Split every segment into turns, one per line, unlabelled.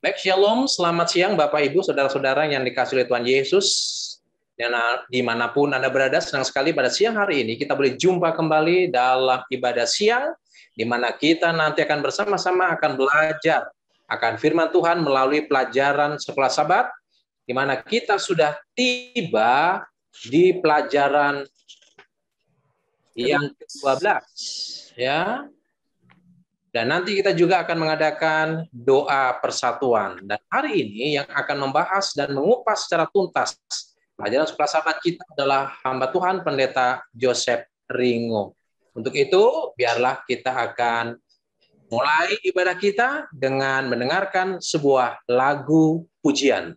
Baik, Shalom, selamat siang Bapak Ibu, Saudara-saudara yang dikasihi oleh Tuhan Yesus. Dan dimanapun Anda berada, senang sekali pada siang hari ini kita boleh jumpa kembali dalam ibadah siang, di mana kita nanti akan bersama-sama akan belajar akan firman Tuhan melalui pelajaran sekolah Sabat, di mana kita sudah tiba di pelajaran yang ke-12, ya. Dan nanti kita juga akan mengadakan doa persatuan. Dan hari ini yang akan membahas dan mengupas secara tuntas pelajaran sekolah Sabat kita adalah hamba Tuhan Pendeta Joseph Ringo. Untuk itu, biarlah kita akan mulai ibadah kita dengan mendengarkan sebuah lagu pujian.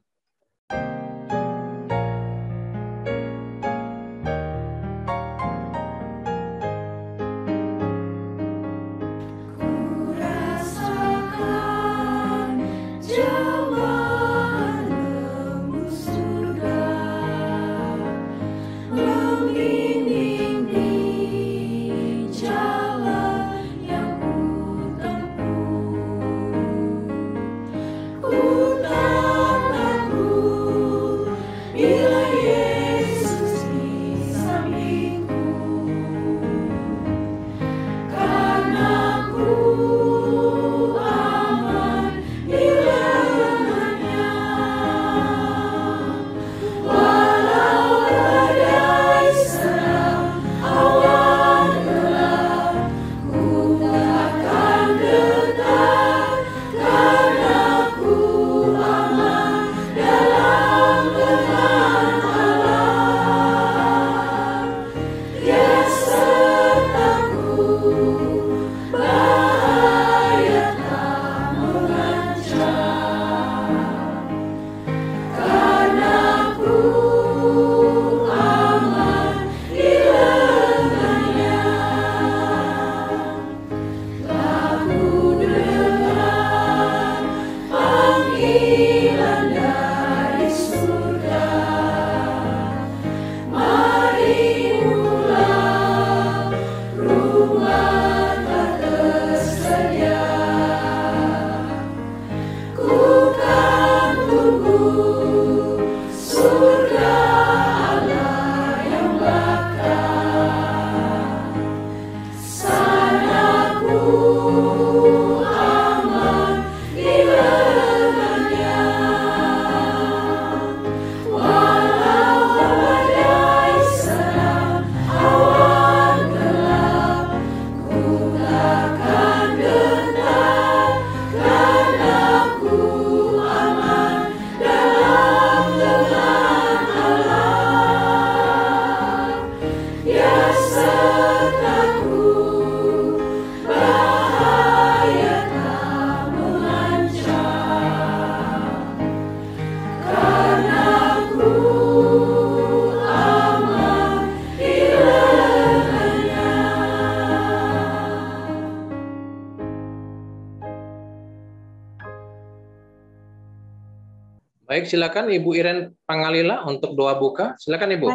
Baik, silakan Ibu Iren Pangalila untuk doa buka. Silakan Ibu.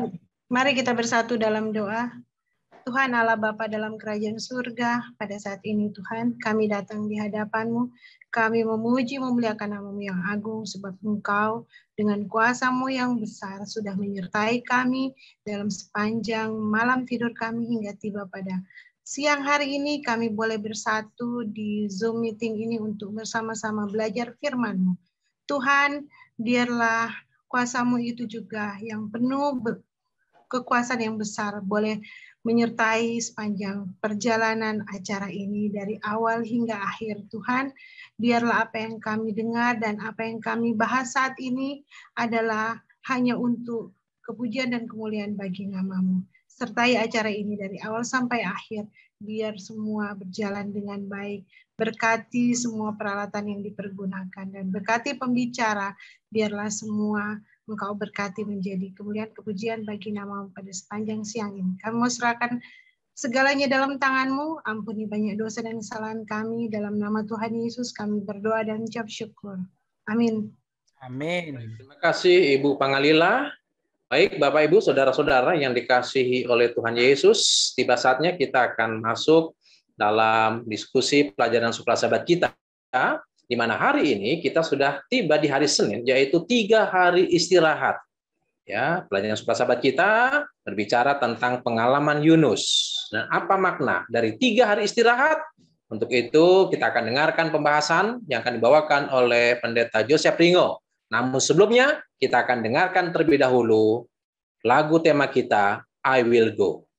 Mari kita bersatu dalam doa. Tuhan Allah Bapa dalam kerajaan surga, pada saat ini Tuhan, kami datang di hadapan-Mu. Kami memuji memuliakan nama-Mu yang agung, sebab Engkau dengan kuasa-Mu yang besar sudah menyertai kami dalam sepanjang malam tidur kami hingga tiba pada siang hari ini. Kami boleh bersatu di Zoom meeting ini untuk bersama-sama belajar firman-Mu. Tuhan, biarlah kuasa-Mu itu juga yang penuh kekuasaan yang besar boleh menyertai sepanjang perjalanan acara ini dari awal hingga akhir. Tuhan, biarlah apa yang kami dengar dan apa yang kami bahas saat ini adalah hanya untuk kepujian dan kemuliaan bagi nama-Mu. Sertai acara ini dari awal sampai akhir, biar semua berjalan dengan baik. Berkati semua peralatan yang dipergunakan dan berkati pembicara, biarlah semua Engkau berkati menjadi kemuliaan kepujian bagi nama-Mu pada sepanjang siang ini. Kami mau serahkan segalanya dalam tangan-Mu, ampuni banyak dosa dan kesalahan kami. Dalam nama Tuhan Yesus kami berdoa dan ucap syukur. Amin.
Amin.
Terima kasih Ibu Pangalila. Baik, Bapak Ibu, saudara-saudara yang dikasihi oleh Tuhan Yesus, tiba saatnya kita akan masuk dalam diskusi pelajaran sekolah Sabat kita, di mana hari ini kita sudah tiba di hari Senin, yaitu 3 hari istirahat. Ya, pelajaran suka sahabat kita berbicara tentang pengalaman Yunus. Dan apa makna dari 3 hari istirahat? Untuk itu kita akan dengarkan pembahasan yang akan dibawakan oleh Pendeta Joseph Ringo. Namun sebelumnya kita akan dengarkan terlebih dahulu lagu tema kita, I Will Go.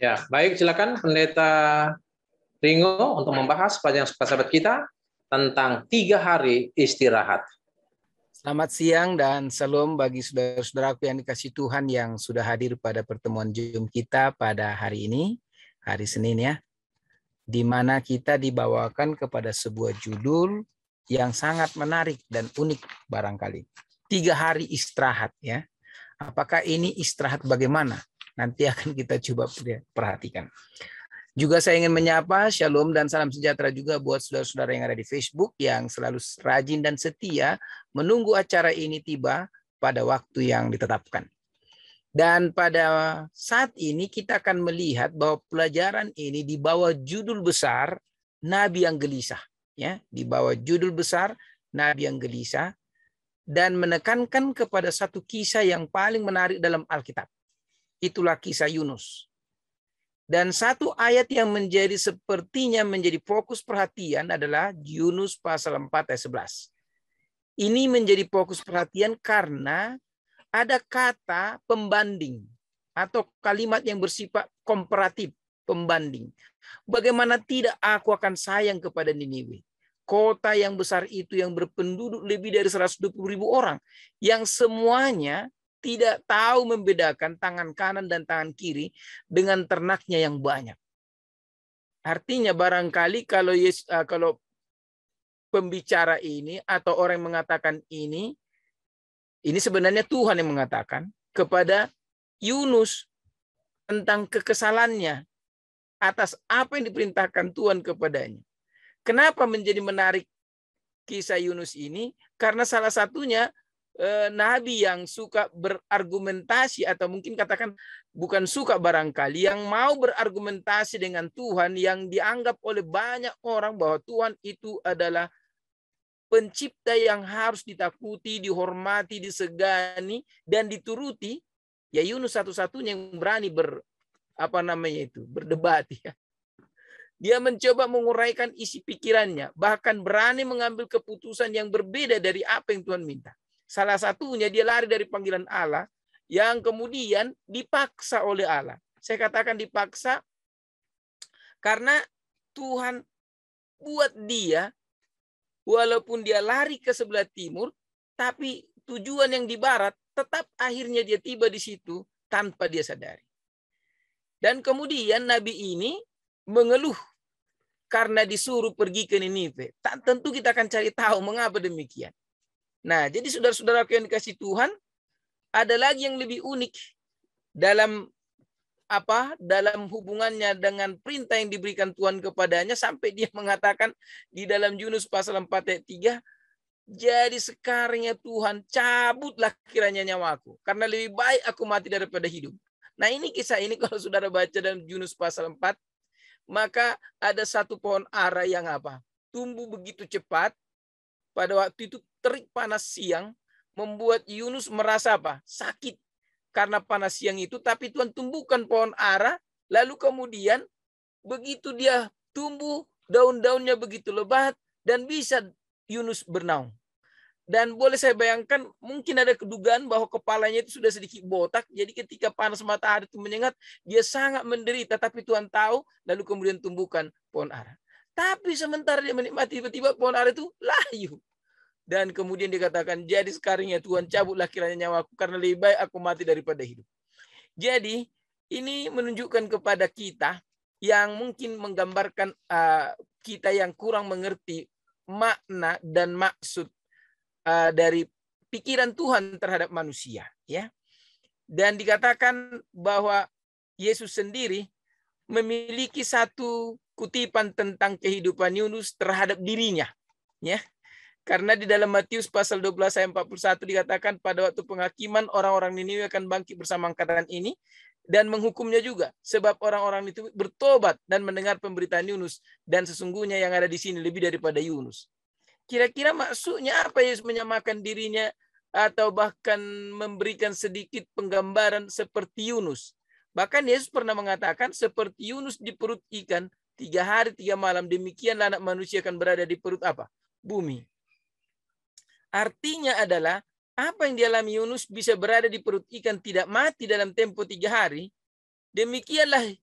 Ya, baik, silakan Pendeta Ringo untuk membahas pelajaran suka sahabat kita tentang 3 hari istirahat.
Selamat siang dan salam bagi saudara-saudaraku yang dikasihi Tuhan yang sudah hadir pada pertemuan Zoom kita pada hari ini, hari Senin ya, di mana kita dibawakan kepada sebuah judul yang sangat menarik dan unik barangkali. 3 hari istirahat ya. Apakah ini istirahat bagaimana? Nanti akan kita coba perhatikan. Juga saya ingin menyapa shalom dan salam sejahtera juga buat saudara-saudara yang ada di Facebook yang selalu rajin dan setia menunggu acara ini tiba pada waktu yang ditetapkan. Dan pada saat ini kita akan melihat bahwa pelajaran ini di bawah judul besar Nabi yang gelisah, ya, di bawah judul besar Nabi yang gelisah dan menekankan kepada satu kisah yang paling menarik dalam Alkitab. Itulah kisah Yunus. Dan satu ayat yang sepertinya menjadi fokus perhatian adalah Yunus pasal 4 ayat 11. Ini menjadi fokus perhatian karena ada kata pembanding atau kalimat yang bersifat komparatif, pembanding. Bagaimana tidak aku akan sayang kepada Niniwe, kota yang besar itu yang berpenduduk lebih dari 120.000 orang, yang semuanya tidak tahu membedakan tangan kanan dan tangan kiri dengan ternaknya yang banyak. Artinya barangkali kalau pembicara ini atau orang yang mengatakan ini sebenarnya Tuhan yang mengatakan kepada Yunus tentang kekesalannya atas apa yang diperintahkan Tuhan kepadanya. Kenapa menjadi menarik kisah Yunus ini? Karena salah satunya nabi yang suka berargumentasi, atau mungkin katakan bukan suka barangkali, yang mau berargumentasi dengan Tuhan, yang dianggap oleh banyak orang bahwa Tuhan itu adalah pencipta yang harus ditakuti, dihormati, disegani, dan dituruti. Ya Yunus satu-satunya yang berani berdebat ya. Dia mencoba menguraikan isi pikirannya, bahkan berani mengambil keputusan yang berbeda dari apa yang Tuhan minta. Salah satunya dia lari dari panggilan Allah yang kemudian dipaksa oleh Allah. Saya katakan dipaksa karena Tuhan buat dia, walaupun dia lari ke sebelah timur, Tapi tujuan yang di barat tetap akhirnya dia tiba di situ tanpa dia sadari. Dan kemudian Nabi ini mengeluh karena disuruh pergi ke Ninive. Tentu kita akan cari tahu mengapa demikian. Nah, jadi saudara-saudaraku yang dikasih Tuhan, ada lagi yang lebih unik dalam dalam hubungannya dengan perintah yang diberikan Tuhan kepadanya, sampai dia mengatakan di dalam Yunus pasal 4 ayat 3, jadi sekarang ya Tuhan, cabutlah kiranya nyawaku, karena lebih baik aku mati daripada hidup. Nah, ini kisah ini kalau saudara baca dalam Yunus pasal 4, maka ada satu pohon ara yang tumbuh begitu cepat. Pada waktu itu terik panas siang membuat Yunus merasa sakit karena panas siang itu, tapi Tuhan tumbuhkan pohon ara, lalu kemudian begitu dia tumbuh, daun-daunnya begitu lebat dan bisa Yunus bernaung. Dan boleh saya bayangkan mungkin ada kedugaan bahwa kepalanya itu sudah sedikit botak, jadi ketika panas matahari itu menyengat, dia sangat menderita, tapi Tuhan tahu, lalu kemudian tumbuhkan pohon ara. Tapi sementara dia menikmati, tiba-tiba pohon ara itu layu. Dan kemudian dikatakan, jadi sekarang ya Tuhan, cabutlah kiranya nyawaku, karena lebih baik aku mati daripada hidup. Jadi ini menunjukkan kepada kita yang mungkin menggambarkan kita yang kurang mengerti makna dan maksud dari pikiran Tuhan terhadap manusia, ya. Dan dikatakan bahwa Yesus sendiri memiliki satu kutipan tentang kehidupan Yunus terhadap dirinya, ya. Karena di dalam Matius pasal 12 ayat 41 dikatakan, pada waktu penghakiman orang-orang Niniwe akan bangkit bersama angkatan ini dan menghukumnya juga, sebab orang-orang itu bertobat dan mendengar pemberitaan Yunus, dan sesungguhnya yang ada di sini lebih daripada Yunus. Kira-kira maksudnya apa Yesus menyamakan dirinya atau bahkan memberikan sedikit penggambaran seperti Yunus? Bahkan Yesus pernah mengatakan, seperti Yunus di perut ikan 3 hari 3 malam, demikianlah anak manusia akan berada di perut bumi. Artinya adalah apa yang dialami Yunus bisa berada di perut ikan tidak mati dalam tempo 3 hari. Demikianlah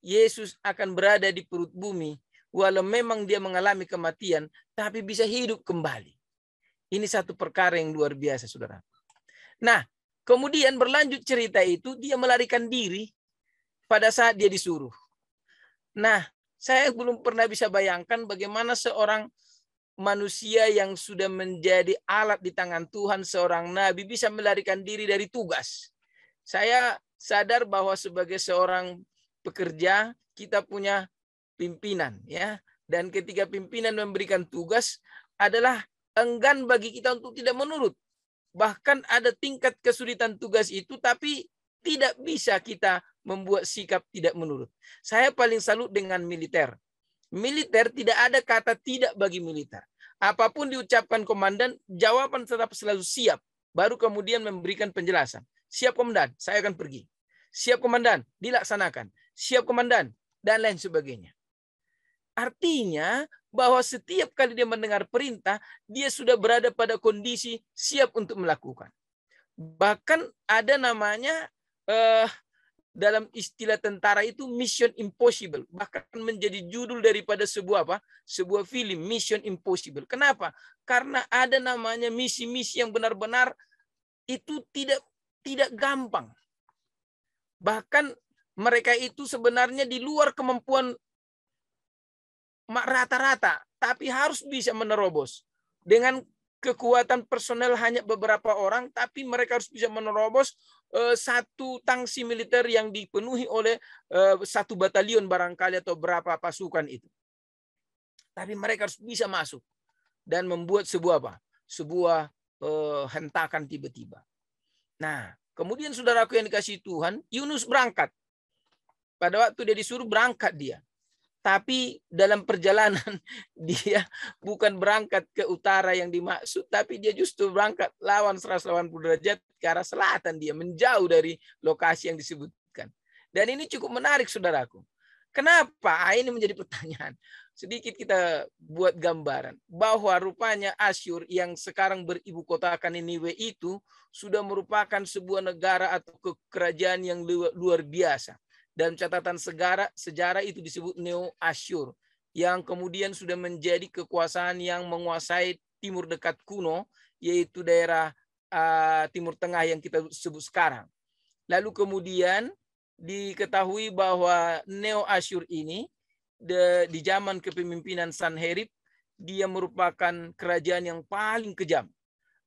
Yesus akan berada di perut bumi. Walau memang dia mengalami kematian, tapi bisa hidup kembali. Ini satu perkara yang luar biasa, saudara. Nah, kemudian berlanjut cerita itu, dia melarikan diri pada saat dia disuruh. Nah, saya belum pernah bisa bayangkan bagaimana seorang manusia yang sudah menjadi alat di tangan Tuhan, seorang nabi, bisa melarikan diri dari tugas. Saya sadar bahwa sebagai seorang pekerja, kita punya pimpinan, ya. Dan ketika pimpinan memberikan tugas, adalah enggan bagi kita untuk tidak menurut. Bahkan ada tingkat kesulitan tugas itu, tapi tidak bisa kita membuat sikap tidak menurut. Saya paling salut dengan militer. Militer tidak ada kata tidak bagi militer. Apapun diucapkan komandan, jawaban tetap selalu siap. Baru kemudian memberikan penjelasan. Siap komandan, saya akan pergi. Siap komandan, dilaksanakan. Siap komandan, dan lain sebagainya. Artinya bahwa setiap kali dia mendengar perintah, dia sudah berada pada kondisi siap untuk melakukan. Bahkan ada namanya dalam istilah tentara itu Mission Impossible, bahkan menjadi judul daripada sebuah film, Mission Impossible. Kenapa? Karena ada namanya misi-misi yang benar-benar itu tidak gampang. Bahkan mereka itu sebenarnya di luar kemampuan rata-rata, tapi harus bisa menerobos. Dengan kekuatan personel hanya beberapa orang, tapi mereka harus bisa menerobos satu tangsi militer yang dipenuhi oleh 1 batalion barangkali atau berapa pasukan itu. Tapi mereka harus bisa masuk dan membuat sebuah hentakan tiba-tiba. Nah, kemudian saudaraku yang dikasihi Tuhan, Yunus berangkat. Pada waktu dia disuruh berangkat dia. Tapi dalam perjalanan dia bukan berangkat ke utara yang dimaksud, tapi dia justru berangkat lawan 180 derajat ke arah selatan, dia menjauh dari lokasi yang disebutkan. Dan ini cukup menarik, saudaraku. Kenapa? Ini menjadi pertanyaan. Sedikit kita buat gambaran bahwa rupanya Asyur yang sekarang beribu kotakan Niniwe itu sudah merupakan sebuah negara atau kerajaan yang luar biasa. Dalam catatan sejarah itu disebut Neo-Asyur, yang kemudian sudah menjadi kekuasaan yang menguasai timur dekat kuno, yaitu daerah Timur Tengah yang kita sebut sekarang. Lalu kemudian diketahui bahwa Neo-Asyur ini di zaman kepemimpinan Sanherib, dia merupakan kerajaan yang paling kejam.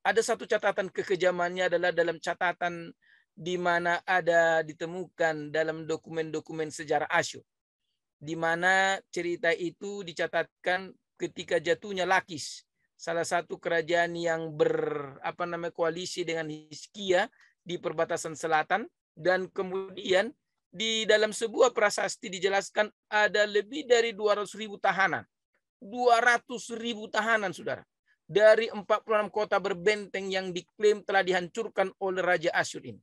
Ada satu catatan kekejamannya adalah dalam catatan di mana ada ditemukan dalam dokumen-dokumen sejarah Asyur, di mana cerita itu dicatatkan ketika jatuhnya Lakis, salah satu kerajaan yang koalisi dengan Hizkia di perbatasan selatan, dan kemudian di dalam sebuah prasasti dijelaskan ada lebih dari 200.000 tahanan. 200.000 tahanan, saudara. Dari 46 kota berbenteng yang diklaim telah dihancurkan oleh Raja Asyur ini.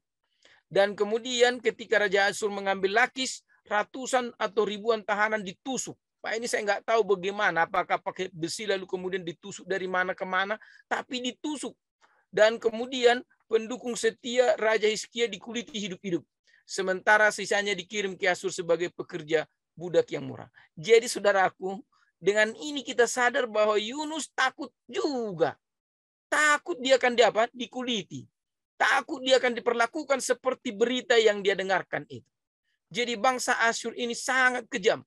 Dan kemudian ketika Raja Asyur mengambil Lakis, ratusan atau ribuan tahanan ditusuk. Pak, ini saya nggak tahu bagaimana, apakah pakai besi lalu kemudian ditusuk dari mana ke mana, tapi ditusuk. Dan kemudian pendukung setia Raja Hizkia dikuliti hidup-hidup. Sementara sisanya dikirim ke Asyur sebagai pekerja budak yang murah. Jadi saudaraku, dengan ini kita sadar bahwa Yunus takut juga. Takut dia akan dikuliti. Takut dia akan diperlakukan seperti berita yang dia dengarkan itu. Jadi bangsa Asyur ini sangat kejam.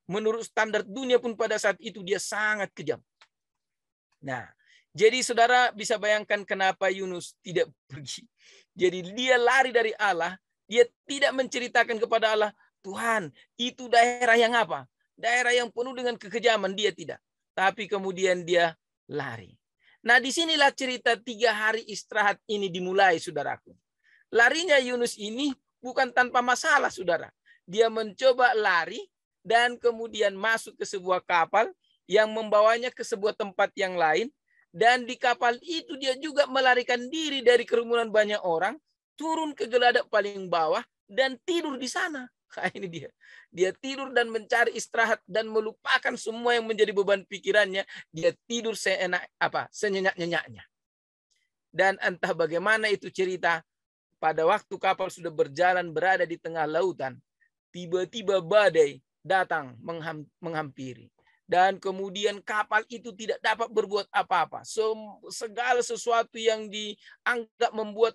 Menurut standar dunia pun pada saat itu dia sangat kejam. Nah, jadi saudara bisa bayangkan kenapa Yunus tidak pergi. Jadi dia lari dari Allah. Dia tidak menceritakan kepada Allah, Tuhan, itu daerah yang apa? Daerah yang penuh dengan kekejaman, dia tidak. Tapi kemudian dia lari. Nah, disinilah cerita 3 hari istirahat ini dimulai, saudaraku. Larinya Yunus ini bukan tanpa masalah, saudara. Dia mencoba lari dan kemudian masuk ke sebuah kapal yang membawanya ke sebuah tempat yang lain. Dan di kapal itu dia juga melarikan diri dari kerumunan banyak orang, turun ke geladak paling bawah dan tidur di sana. Nah, ini dia. Dia tidur dan mencari istirahat dan melupakan semua yang menjadi beban pikirannya. Dia tidur senyenyak-nyenyaknya. Dan entah bagaimana itu cerita, pada waktu kapal sudah berjalan berada di tengah lautan, tiba-tiba badai datang menghampiri. Dan kemudian kapal itu tidak dapat berbuat apa-apa. Segala sesuatu yang dianggap membuat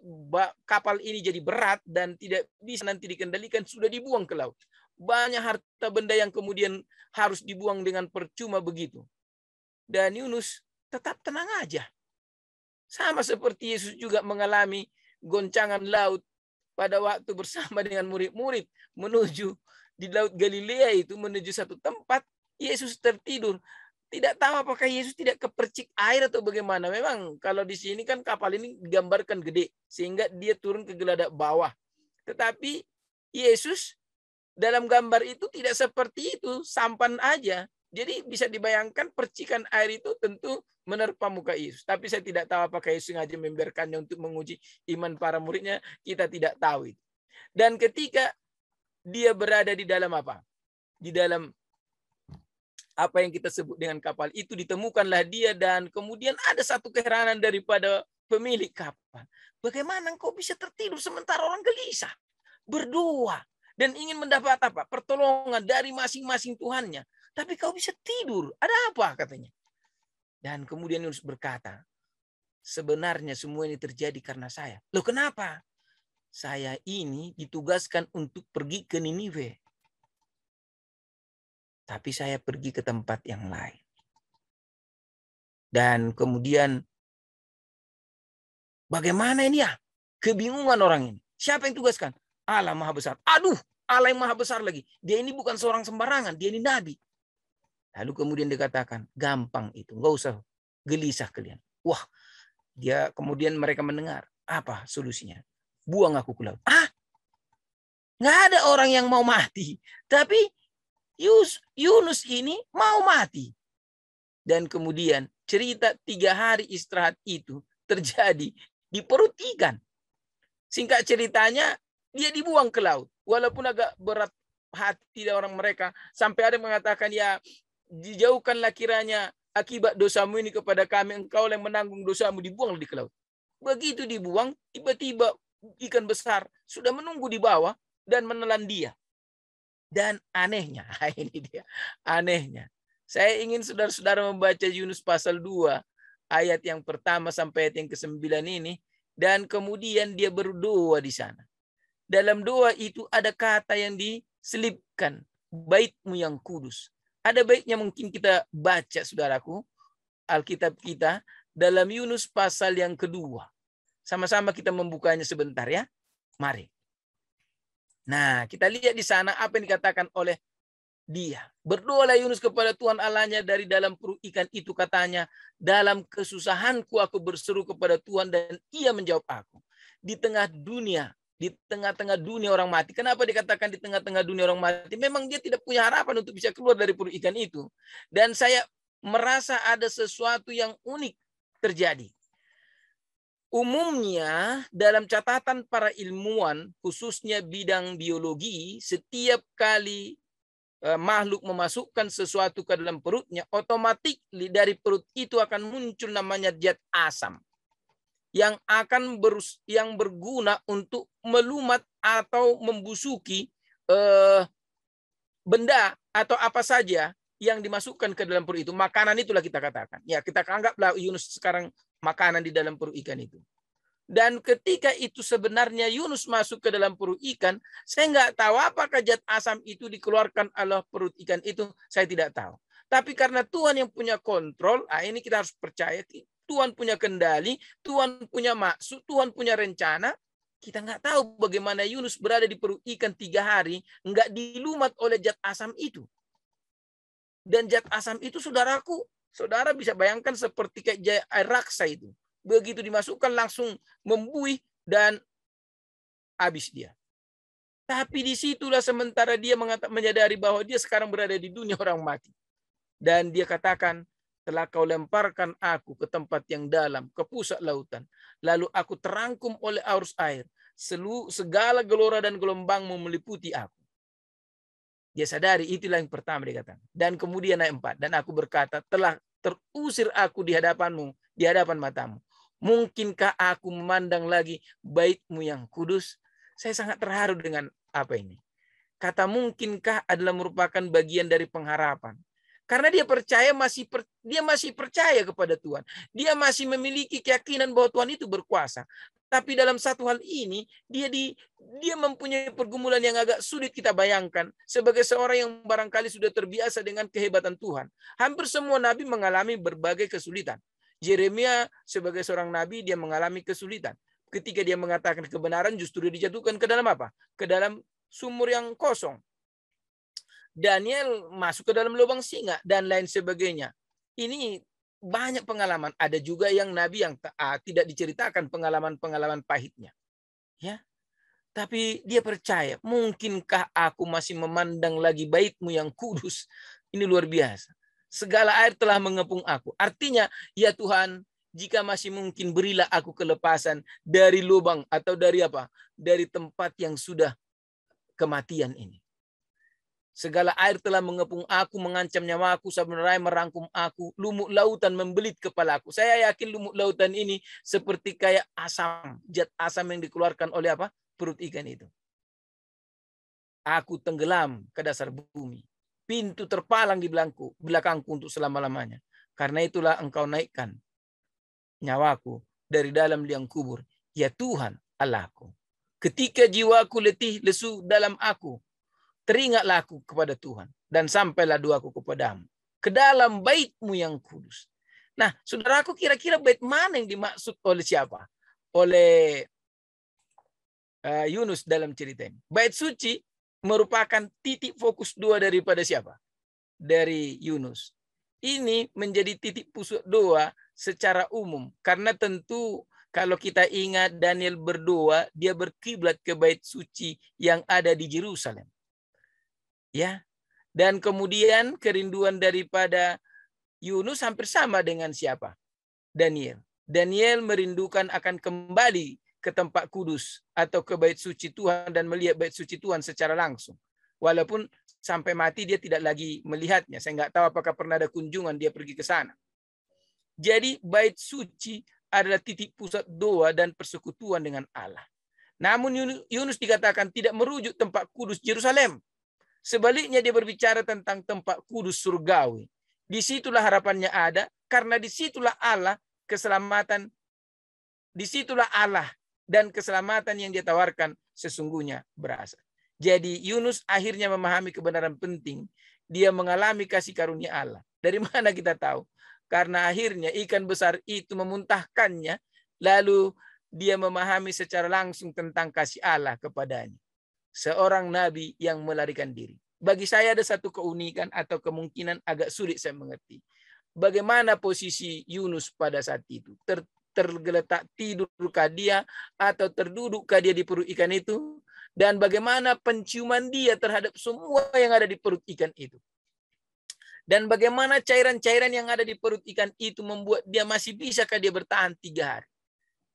kapal ini jadi berat dan tidak bisa nanti dikendalikan sudah dibuang ke laut. Banyak harta benda yang kemudian harus dibuang dengan percuma begitu. Dan Yunus tetap tenang aja. Sama seperti Yesus juga mengalami goncangan laut pada waktu bersama dengan murid-murid menuju di Laut Galilea itu, menuju satu tempat. Yesus tertidur. Tidak tahu apakah Yesus tidak kepercik air atau bagaimana. Memang kalau di sini kan kapal ini digambarkan gede, sehingga dia turun ke geladak bawah. Tetapi Yesus dalam gambar itu tidak seperti itu, sampan aja. Jadi bisa dibayangkan percikan air itu tentu menerpa muka Yesus. Tapi saya tidak tahu apakah Yesus sengaja membiarkannya untuk menguji iman para muridnya. Kita tidak tahu itu. Dan ketika dia berada di dalam apa? Di dalam apa yang kita sebut dengan kapal itu, ditemukanlah dia, dan kemudian ada satu keheranan daripada pemilik kapal. Bagaimana engkau bisa tertidur sementara orang gelisah, berdoa, dan ingin mendapat apa? Pertolongan dari masing-masing Tuhannya. Tapi kau bisa tidur. Ada apa? Katanya. Dan kemudian Yunus berkata, sebenarnya semua ini terjadi karena saya. Loh, kenapa? Saya ini ditugaskan untuk pergi ke Niniwe. Tapi saya pergi ke tempat yang lain. Dan kemudian bagaimana ini ya? Kebingungan orang ini. Siapa yang tugaskan? Allah Maha Besar. Aduh, Allah yang Maha Besar lagi. Dia ini bukan seorang sembarangan. Dia ini nabi. Lalu kemudian dikatakan, gampang itu. Nggak usah gelisah kalian. Wah, dia kemudian mereka mendengar. Apa solusinya? Buang aku ke laut. Nggak ada orang yang mau mati. Tapi Yunus ini mau mati. Dan kemudian cerita 3 hari istirahat itu terjadi di perut ikan. Singkat ceritanya, dia dibuang ke laut. Walaupun agak berat hati orang mereka. Sampai ada yang mengatakan, ya dijauhkanlah kiranya akibat dosamu ini kepada kami. Engkau yang menanggung dosamu, dibuang di laut. Begitu dibuang, tiba-tiba ikan besar sudah menunggu di bawah dan menelan dia. Dan anehnya, ini dia, anehnya. Saya ingin saudara-saudara membaca Yunus pasal 2 ayat yang pertama sampai ayat yang ke-9 ini. Dan kemudian dia berdoa di sana. Dalam doa itu ada kata yang diselipkan, bait-Mu yang kudus. Ada baitnya mungkin kita baca, saudaraku, Alkitab kita dalam Yunus pasal yang kedua. Sama-sama kita membukanya sebentar ya. Mari. Nah, kita lihat di sana apa yang dikatakan oleh dia. Berdoalah Yunus kepada Tuhan Allahnya dari dalam perut ikan itu, katanya, dalam kesusahanku aku berseru kepada Tuhan dan Ia menjawab aku. Di tengah-tengah dunia orang mati. Kenapa dikatakan di tengah-tengah dunia orang mati? Memang dia tidak punya harapan untuk bisa keluar dari perut ikan itu. Dan saya merasa ada sesuatu yang unik terjadi. Umumnya dalam catatan para ilmuwan, khususnya bidang biologi, setiap kali makhluk memasukkan sesuatu ke dalam perutnya, otomatis dari perut itu akan muncul namanya zat asam yang berguna untuk melumat atau membusuki benda atau apa saja yang dimasukkan ke dalam perut itu. Makanan itulah kita katakan. Ya, kita anggaplah Yunus sekarang makanan di dalam perut ikan itu. Dan ketika itu sebenarnya Yunus masuk ke dalam perut ikan, saya nggak tahu apakah zat asam itu dikeluarkan oleh perut ikan itu, saya tidak tahu. Tapi karena Tuhan yang punya kontrol, ini kita harus percaya, Tuhan punya kendali, Tuhan punya maksud, Tuhan punya rencana. Kita nggak tahu bagaimana Yunus berada di perut ikan 3 hari, nggak dilumat oleh zat asam itu. Dan zat asam itu, saudara bisa bayangkan seperti kayak air raksa itu. Begitu dimasukkan langsung membuih dan habis dia. Tapi disitulah sementara dia menyadari bahwa dia sekarang berada di dunia orang mati. Dan dia katakan, telah kau lemparkan aku ke tempat yang dalam, ke pusat lautan. Lalu aku terangkum oleh arus air. Segala gelora dan gelombangmu meliputi aku. Dia sadari, itulah yang pertama dia katakan. Dan kemudian ayat 4. Dan aku berkata, telah terusir aku di hadapanmu, di hadapan matamu. Mungkinkah aku memandang lagi bait-Mu yang kudus? Saya sangat terharu dengan apa ini. Kata mungkinkah adalah merupakan bagian dari pengharapan. Karena dia masih percaya kepada Tuhan. Dia masih memiliki keyakinan bahwa Tuhan itu berkuasa. Tapi dalam satu hal ini, dia mempunyai pergumulan yang agak sulit kita bayangkan. Sebagai seorang yang barangkali sudah terbiasa dengan kehebatan Tuhan. Hampir semua nabi mengalami berbagai kesulitan. Yeremia sebagai seorang nabi, dia mengalami kesulitan. Ketika dia mengatakan kebenaran, justru dia dijatuhkan ke dalam apa? Ke dalam sumur yang kosong. Daniel masuk ke dalam lubang singa dan lain sebagainya. Ini banyak pengalaman. Ada juga yang nabi yang tidak diceritakan pengalaman-pengalaman pahitnya. Ya. Tapi dia percaya, mungkinkah aku masih memandang lagi bait-Mu yang kudus? Ini luar biasa. Segala air telah mengepung aku. Artinya, ya Tuhan, jika masih mungkin berilah aku kelepasan dari lubang atau dari apa? Dari tempat yang sudah kematian ini. Segala air telah mengepung aku, mengancam nyawaku, sebenarnya merangkum aku. Lumut lautan membelit kepalaku. Saya yakin lumut lautan ini seperti kayak asam, zat asam yang dikeluarkan oleh apa? Perut ikan itu. Aku tenggelam ke dasar bumi. Pintu terpalang di belakangku untuk selama-lamanya. Karena itulah Engkau naikkan nyawaku dari dalam liang kubur. Ya Tuhan Allahku. Ketika jiwaku letih lesu dalam aku, teringatlah aku kepada Tuhan. Dan sampailah doaku kepadamu. Ke dalam bait-Mu yang kudus. Nah, saudaraku, kira-kira bait mana yang dimaksud oleh siapa? Oleh Yunus dalam cerita ini. Bait suci merupakan titik fokus doa daripada siapa? Dari Yunus. Ini menjadi titik pusat doa secara umum. Karena tentu kalau kita ingat Daniel berdoa, dia berkiblat ke bait suci yang ada di Yerusalem. Ya. Dan kemudian kerinduan daripada Yunus hampir sama dengan siapa? Daniel. Daniel merindukan akan kembali ke tempat kudus atau ke bait suci Tuhan dan melihat bait suci Tuhan secara langsung. Walaupun sampai mati dia tidak lagi melihatnya. Saya nggak tahu apakah pernah ada kunjungan dia pergi ke sana. Jadi bait suci adalah titik pusat doa dan persekutuan dengan Allah. Namun Yunus dikatakan tidak merujuk tempat kudus Yerusalem. Sebaliknya dia berbicara tentang tempat kudus surgawi. Disitulah harapannya ada, karena disitulah Allah keselamatan, disitulah Allah dan keselamatan yang dia tawarkan sesungguhnya berasal. Jadi Yunus akhirnya memahami kebenaran penting. Dia mengalami kasih karunia Allah. Dari mana kita tahu? Karena akhirnya ikan besar itu memuntahkannya, lalu dia memahami secara langsung tentang kasih Allah kepadanya. Seorang nabi yang melarikan diri. Bagi saya ada satu keunikan atau kemungkinan agak sulit saya mengerti. Bagaimana posisi Yunus pada saat itu? Tergeletak tidurkah dia atau terdudukkah dia di perut ikan itu? Dan bagaimana penciuman dia terhadap semua yang ada di perut ikan itu? Dan bagaimana cairan-cairan yang ada di perut ikan itu membuat dia masih bisakah dia bertahan 3 hari?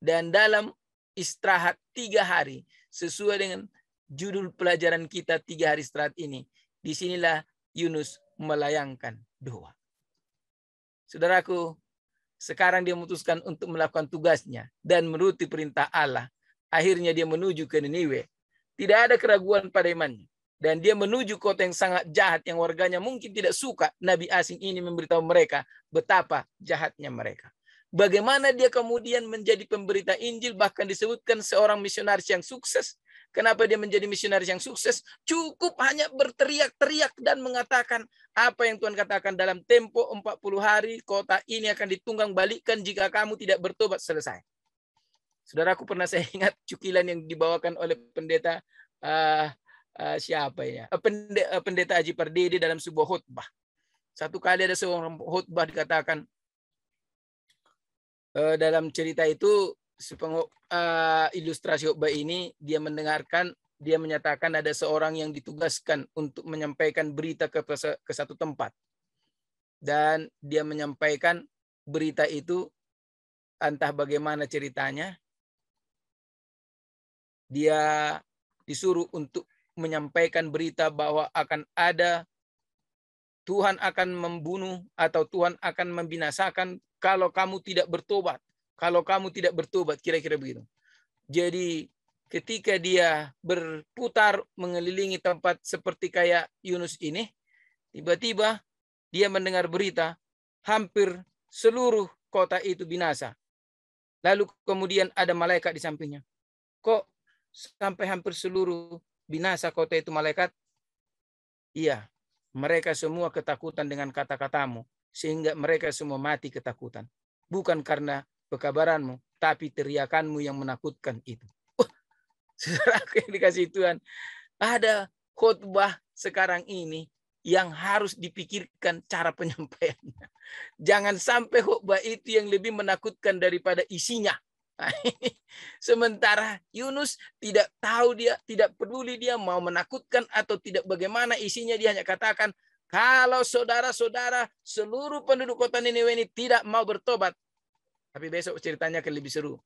Dan dalam istirahat 3 hari, sesuai dengan judul pelajaran kita 3 hari istirahat ini, disinilah Yunus melayangkan doa. Saudaraku, sekarang dia memutuskan untuk melakukan tugasnya dan menuruti perintah Allah. Akhirnya dia menuju ke Niniwe. Tidak ada keraguan pada imannya. Dan dia menuju kota yang sangat jahat, yang warganya mungkin tidak suka nabi asing ini memberitahu mereka betapa jahatnya mereka. Bagaimana dia kemudian menjadi pemberita Injil, bahkan disebutkan seorang misionaris yang sukses. Kenapa dia menjadi misionaris yang sukses? Cukup hanya berteriak-teriak dan mengatakan apa yang Tuhan katakan, dalam tempo 40 hari kota ini akan ditunggang balikkan jika kamu tidak bertobat. Selesai. Saudaraku, pernah saya ingat cukilan yang dibawakan oleh pendeta siapa ya? Pendeta Haji Pardede dalam sebuah khutbah. Satu kali ada seorang khutbah dikatakan dalam cerita itu, ilustrasi khutbah ini dia mendengarkan, dia menyatakan ada seorang yang ditugaskan untuk menyampaikan berita ke satu tempat. Dan dia menyampaikan berita itu, entah bagaimana ceritanya, dia disuruh untuk menyampaikan berita bahwa akan ada Tuhan akan membunuh atau Tuhan akan membinasakan kalau kamu tidak bertobat. Kalau kamu tidak bertobat, kira-kira begitu. Jadi ketika dia berputar mengelilingi tempat seperti kayak Yunus ini, tiba-tiba dia mendengar berita hampir seluruh kota itu binasa. Lalu kemudian ada malaikat di sampingnya. Kok sampai hampir seluruh binasa kota itu malaikat? Iya, mereka semua ketakutan dengan kata-katamu, sehingga mereka semua mati ketakutan. Bukan karena pekabaranmu, tapi teriakanmu yang menakutkan itu. Saudaraku yang dikasih Tuhan, ada khotbah sekarang ini yang harus dipikirkan cara penyampaiannya. Jangan sampai khotbah itu yang lebih menakutkan daripada isinya. Sementara Yunus tidak tahu, dia tidak peduli dia mau menakutkan atau tidak, bagaimana isinya. Dia hanya katakan, kalau saudara-saudara seluruh penduduk kota Niniwe ini tidak mau bertobat, tapi besok ceritanya akan lebih seru,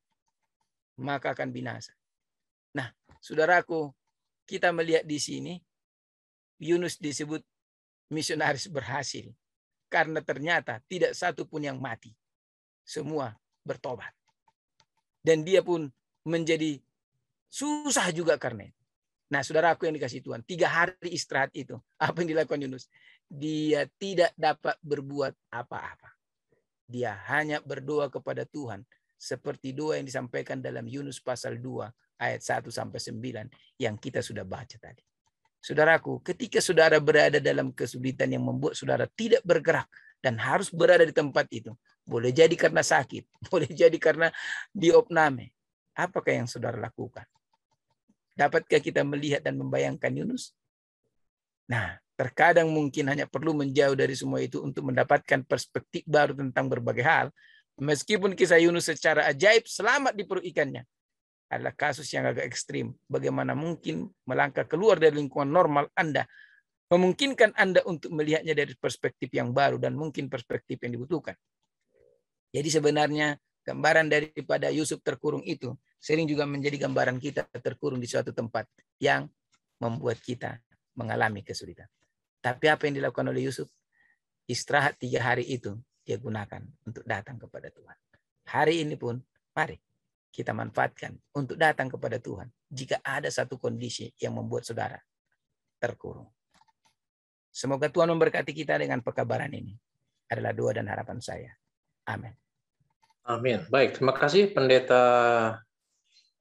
maka akan binasa. Nah, saudaraku, kita melihat di sini Yunus disebut misionaris berhasil karena ternyata tidak satu pun yang mati, semua bertobat. Dan dia pun menjadi susah juga karena itu. Nah, saudaraku yang dikasih Tuhan, 3 hari istirahat itu, apa yang dilakukan Yunus? Dia tidak dapat berbuat apa-apa. Dia hanya berdoa kepada Tuhan, seperti doa yang disampaikan dalam Yunus pasal 2, ayat 1-9, yang kita sudah baca tadi. Saudaraku, ketika saudara berada dalam kesulitan yang membuat saudara tidak bergerak dan harus berada di tempat itu, boleh jadi karena sakit, boleh jadi karena diopname. Apakah yang saudara lakukan? Dapatkah kita melihat dan membayangkan Yunus? Nah, terkadang mungkin hanya perlu menjauh dari semua itu untuk mendapatkan perspektif baru tentang berbagai hal. Meskipun kisah Yunus secara ajaib selamat di perut ikannya adalah kasus yang agak ekstrim. Bagaimana mungkin melangkah keluar dari lingkungan normal Anda, memungkinkan Anda untuk melihatnya dari perspektif yang baru dan mungkin perspektif yang dibutuhkan. Jadi sebenarnya gambaran daripada Yusuf terkurung itu sering juga menjadi gambaran kita terkurung di suatu tempat yang membuat kita mengalami kesulitan. Tapi apa yang dilakukan oleh Yusuf? Istirahat 3 hari itu dia gunakan untuk datang kepada Tuhan. Hari ini pun mari kita manfaatkan untuk datang kepada Tuhan jika ada satu kondisi yang membuat saudara terkurung. Semoga Tuhan memberkati kita dengan pekabaran ini. Adalah doa dan harapan saya. Amin.
Amin. Baik, terima kasih Pendeta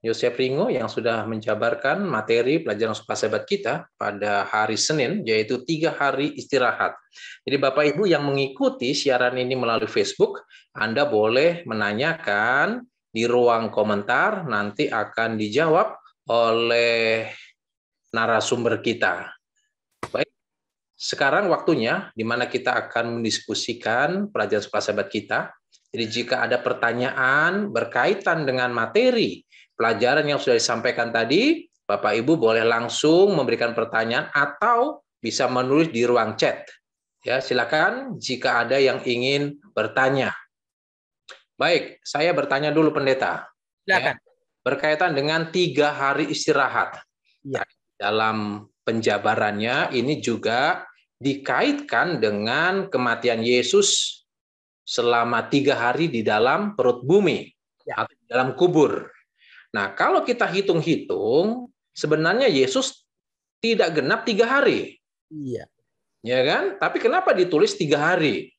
Yosef Ringo yang sudah menjabarkan materi pelajaran sukasebat kita pada hari Senin, yaitu 3 hari istirahat. Jadi Bapak Ibu yang mengikuti siaran ini melalui Facebook, Anda boleh menanyakan di ruang komentar, nanti akan dijawab oleh narasumber kita. Baik, sekarang waktunya di mana kita akan mendiskusikan pelajaran sukasebat kita. Jadi jika ada pertanyaan berkaitan dengan materi pelajaran yang sudah disampaikan tadi, Bapak Ibu boleh langsung memberikan pertanyaan atau bisa menulis di ruang chat. Ya, silakan jika ada yang ingin bertanya. Baik, saya bertanya dulu Pendeta.
Silakan.
Ya, berkaitan dengan 3 hari istirahat.
Ya.
Dalam penjabarannya ini juga dikaitkan dengan kematian Yesus selama 3 hari di dalam perut bumi atau di dalam kubur. Nah, kalau kita hitung-hitung, sebenarnya Yesus tidak genap 3 hari.
Iya.
Ya kan? Tapi kenapa ditulis 3 hari?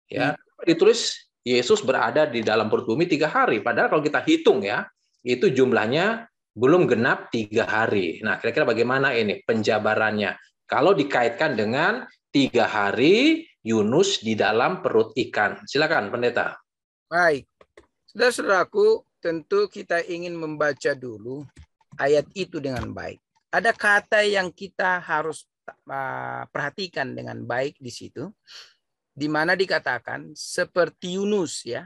Ya, ditulis Yesus berada di dalam perut bumi 3 hari. Padahal kalau kita hitung ya, itu jumlahnya belum genap 3 hari. Nah, kira-kira bagaimana ini penjabarannya? Kalau dikaitkan dengan 3 hari Yunus di dalam perut ikan. Silakan, Pendeta.
Baik. Saudara-saudaraku, tentu kita ingin membaca dulu ayat itu dengan baik. Ada kata yang kita harus perhatikan dengan baik di situ, di mana dikatakan seperti Yunus ya,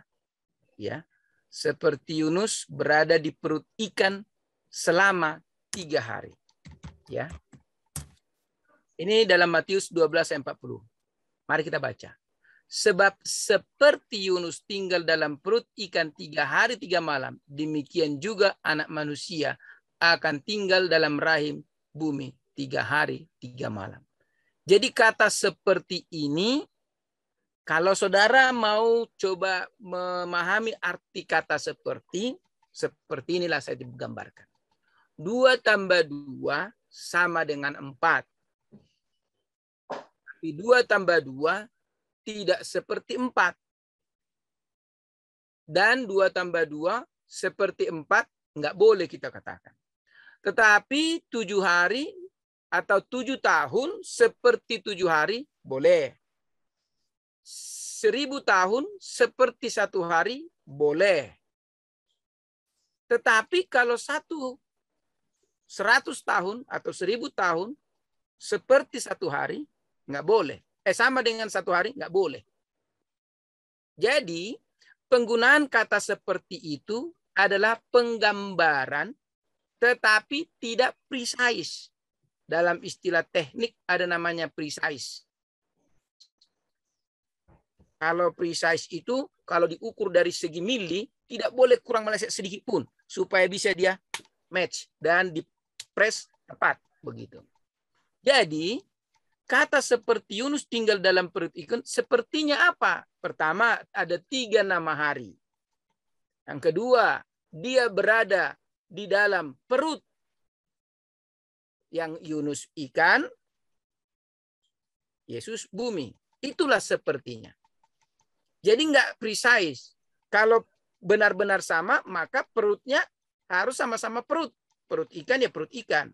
seperti Yunus berada di perut ikan selama 3 hari. Ya, ini dalam Matius 12:40. Mari kita baca. Sebab seperti Yunus tinggal dalam perut ikan 3 hari 3 malam, demikian juga anak manusia akan tinggal dalam rahim bumi 3 hari 3 malam. Jadi kata seperti ini, kalau saudara mau coba memahami arti kata seperti inilah saya digambarkan. 2 tambah 2 sama dengan 4. Tapi 2 tambah 2 tidak seperti 4. Dan 2 tambah 2 seperti 4 nggak boleh kita katakan. Tetapi 7 hari atau 7 tahun seperti 7 hari boleh. 1000 tahun seperti 1 hari boleh. Tetapi kalau 100 tahun atau 1000 tahun seperti 1 hari nggak boleh. Sama dengan 1 hari nggak boleh. Jadi penggunaan kata seperti itu adalah penggambaran tetapi tidak precise. Dalam istilah teknik ada namanya precise. Kalau precise itu kalau diukur dari segi mili tidak boleh kurang meleset sedikit pun supaya bisa dia match dan di press tepat begitu. Jadi kata seperti Yunus tinggal dalam perut ikan, sepertinya apa? Pertama, ada 3 nama hari. Yang kedua, dia berada di dalam perut yang Yunus ikan, Yesus bumi. Itulah sepertinya. Jadi nggak precise. Kalau benar-benar sama, maka perutnya harus sama-sama perut. Perut ikan ya perut ikan.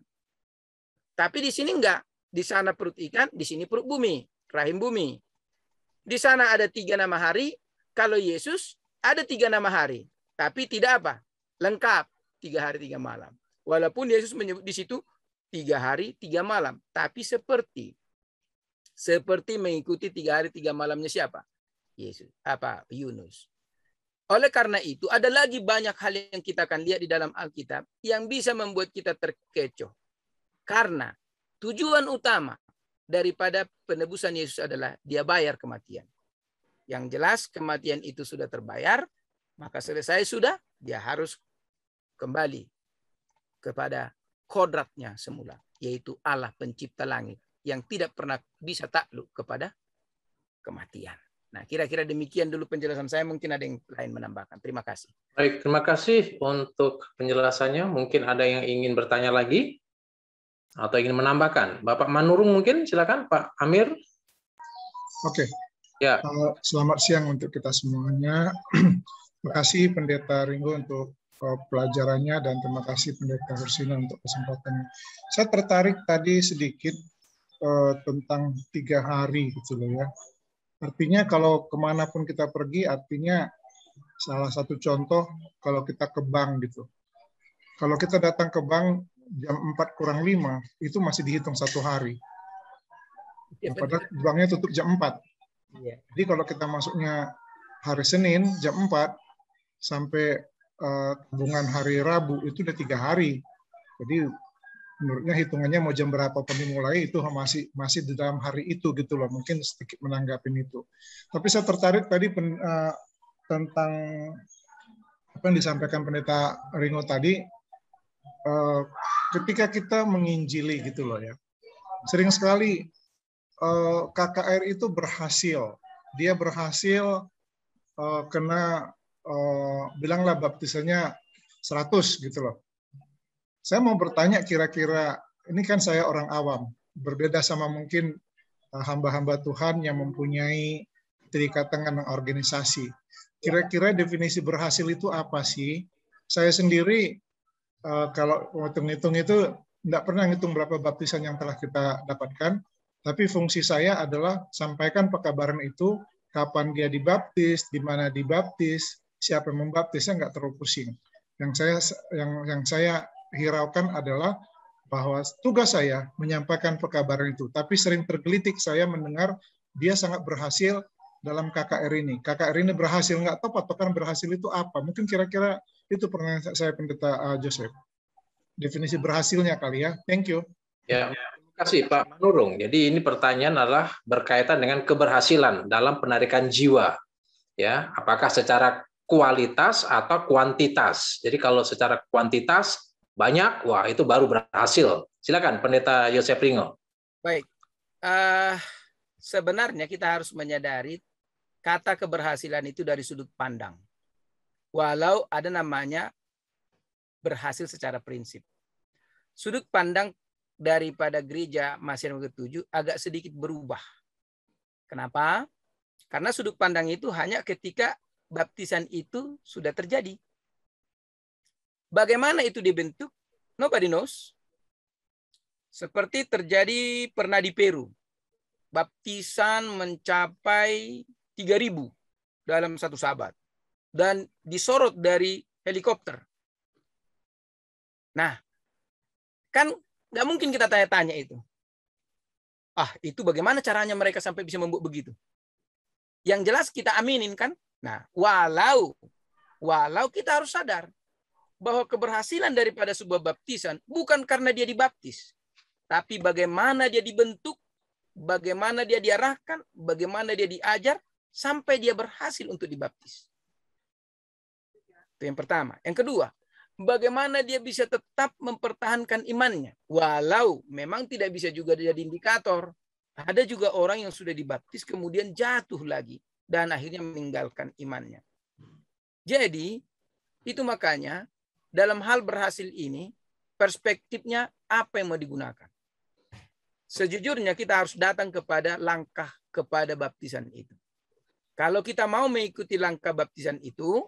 Tapi di sini enggak. Di sana perut ikan, di sini perut bumi, rahim bumi. Di sana ada 3 nama hari, kalau Yesus ada 3 nama hari, tapi tidak apa? Lengkap, 3 hari 3 malam. Walaupun Yesus menyebut di situ 3 hari 3 malam, tapi seperti mengikuti 3 hari 3 malamnya siapa? Yesus, Yunus. Oleh karena itu, ada lagi banyak hal yang kita akan lihat di dalam Alkitab yang bisa membuat kita terkecoh. Karena tujuan utama daripada penebusan Yesus adalah dia bayar kematian. Yang jelas kematian itu sudah terbayar, maka selesai sudah, dia harus kembali kepada kodratnya semula, yaitu Allah pencipta langit yang tidak pernah bisa takluk kepada kematian. Nah, kira-kira demikian dulu penjelasan saya. Mungkin ada yang lain menambahkan. Terima kasih.
Baik, terima kasih untuk penjelasannya. Mungkin ada yang ingin bertanya lagi atau ingin menambahkan. Bapak Manurung mungkin, silakan Pak Amir.
Oke.
Ya.
Selamat siang untuk kita semuanya. Terima kasih Pendeta Ringo untuk pelajarannya dan terima kasih Pendeta Hursina untuk kesempatannya. Saya tertarik tadi sedikit tentang 3 hari gitu loh ya. Artinya kalau kemanapun kita pergi, artinya salah satu contoh kalau kita ke bank gitu. Kalau kita datang ke bank jam 4 kurang 5, itu masih dihitung 1 hari. Nah, padahal banknya tutup jam 4. Jadi kalau kita masuknya hari Senin jam 4 sampai tabungan hari Rabu itu udah 3 hari. Jadi menurutnya hitungannya mau jam berapa pun dimulai itu masih di dalam hari itu gitu loh. Mungkin sedikit menanggapin itu. Tapi saya tertarik tadi tentang apa yang disampaikan Pendeta Ringo tadi, ketika kita menginjili gitu loh ya. Sering sekali KKR itu berhasil. Dia berhasil kena bilanglah baptisannya 100 gitu loh. Saya mau bertanya kira-kira, ini kan saya orang awam, berbeda sama mungkin hamba-hamba Tuhan yang mempunyai keterikatan dengan organisasi. Kira-kira definisi berhasil itu apa sih? Saya sendiri kalau hitung-hitung itu tidak pernah ngitung berapa baptisan yang telah kita dapatkan, tapi fungsi saya adalah sampaikan pekabaran itu, kapan dia dibaptis, di mana dibaptis, siapa yang membaptisnya, nggak terlalu pusing. Yang saya hiraukan adalah bahwa tugas saya menyampaikan pekabaran itu, tapi sering tergelitik saya mendengar dia sangat berhasil dalam KKR ini. KKR ini berhasil, nggak tahu patokan berhasil itu apa. Mungkin kira-kira itu pertanyaan saya Pendeta Joseph. Definisi berhasilnya kali ya. Thank you.
Ya, terima kasih Pak Manurung. Jadi ini pertanyaan adalah berkaitan dengan keberhasilan dalam penarikan jiwa. Ya, apakah secara kualitas atau kuantitas? Jadi kalau secara kuantitas banyak, wah itu baru berhasil. Silakan Pendeta Yosef Ringo.
Baik, sebenarnya kita harus menyadari kata keberhasilan itu dari sudut pandang. Walau ada namanya berhasil secara prinsip. Sudut pandang daripada gereja Masehi ke-7 agak sedikit berubah. Kenapa? Karena sudut pandang itu hanya ketika baptisan itu sudah terjadi. Bagaimana itu dibentuk? Nobody knows. Seperti terjadi pernah di Peru. Baptisan mencapai 3.000 dalam satu sabat. Dan disorot dari helikopter. Nah, kan nggak mungkin kita tanya-tanya itu. Itu bagaimana caranya mereka sampai bisa membuat begitu? Yang jelas kita aminin kan? Nah, walau kita harus sadar bahwa keberhasilan daripada sebuah baptisan bukan karena dia dibaptis, tapi bagaimana dia dibentuk, bagaimana dia diarahkan, bagaimana dia diajar sampai dia berhasil untuk dibaptis. Itu yang pertama. Yang kedua, bagaimana dia bisa tetap mempertahankan imannya, walau memang tidak bisa juga jadi indikator. Ada juga orang yang sudah dibaptis kemudian jatuh lagi dan akhirnya meninggalkan imannya. Jadi itu makanya dalam hal berhasil ini, perspektifnya apa yang mau digunakan. Sejujurnya kita harus datang kepada langkah kepada baptisan itu. Kalau kita mau mengikuti langkah baptisan itu,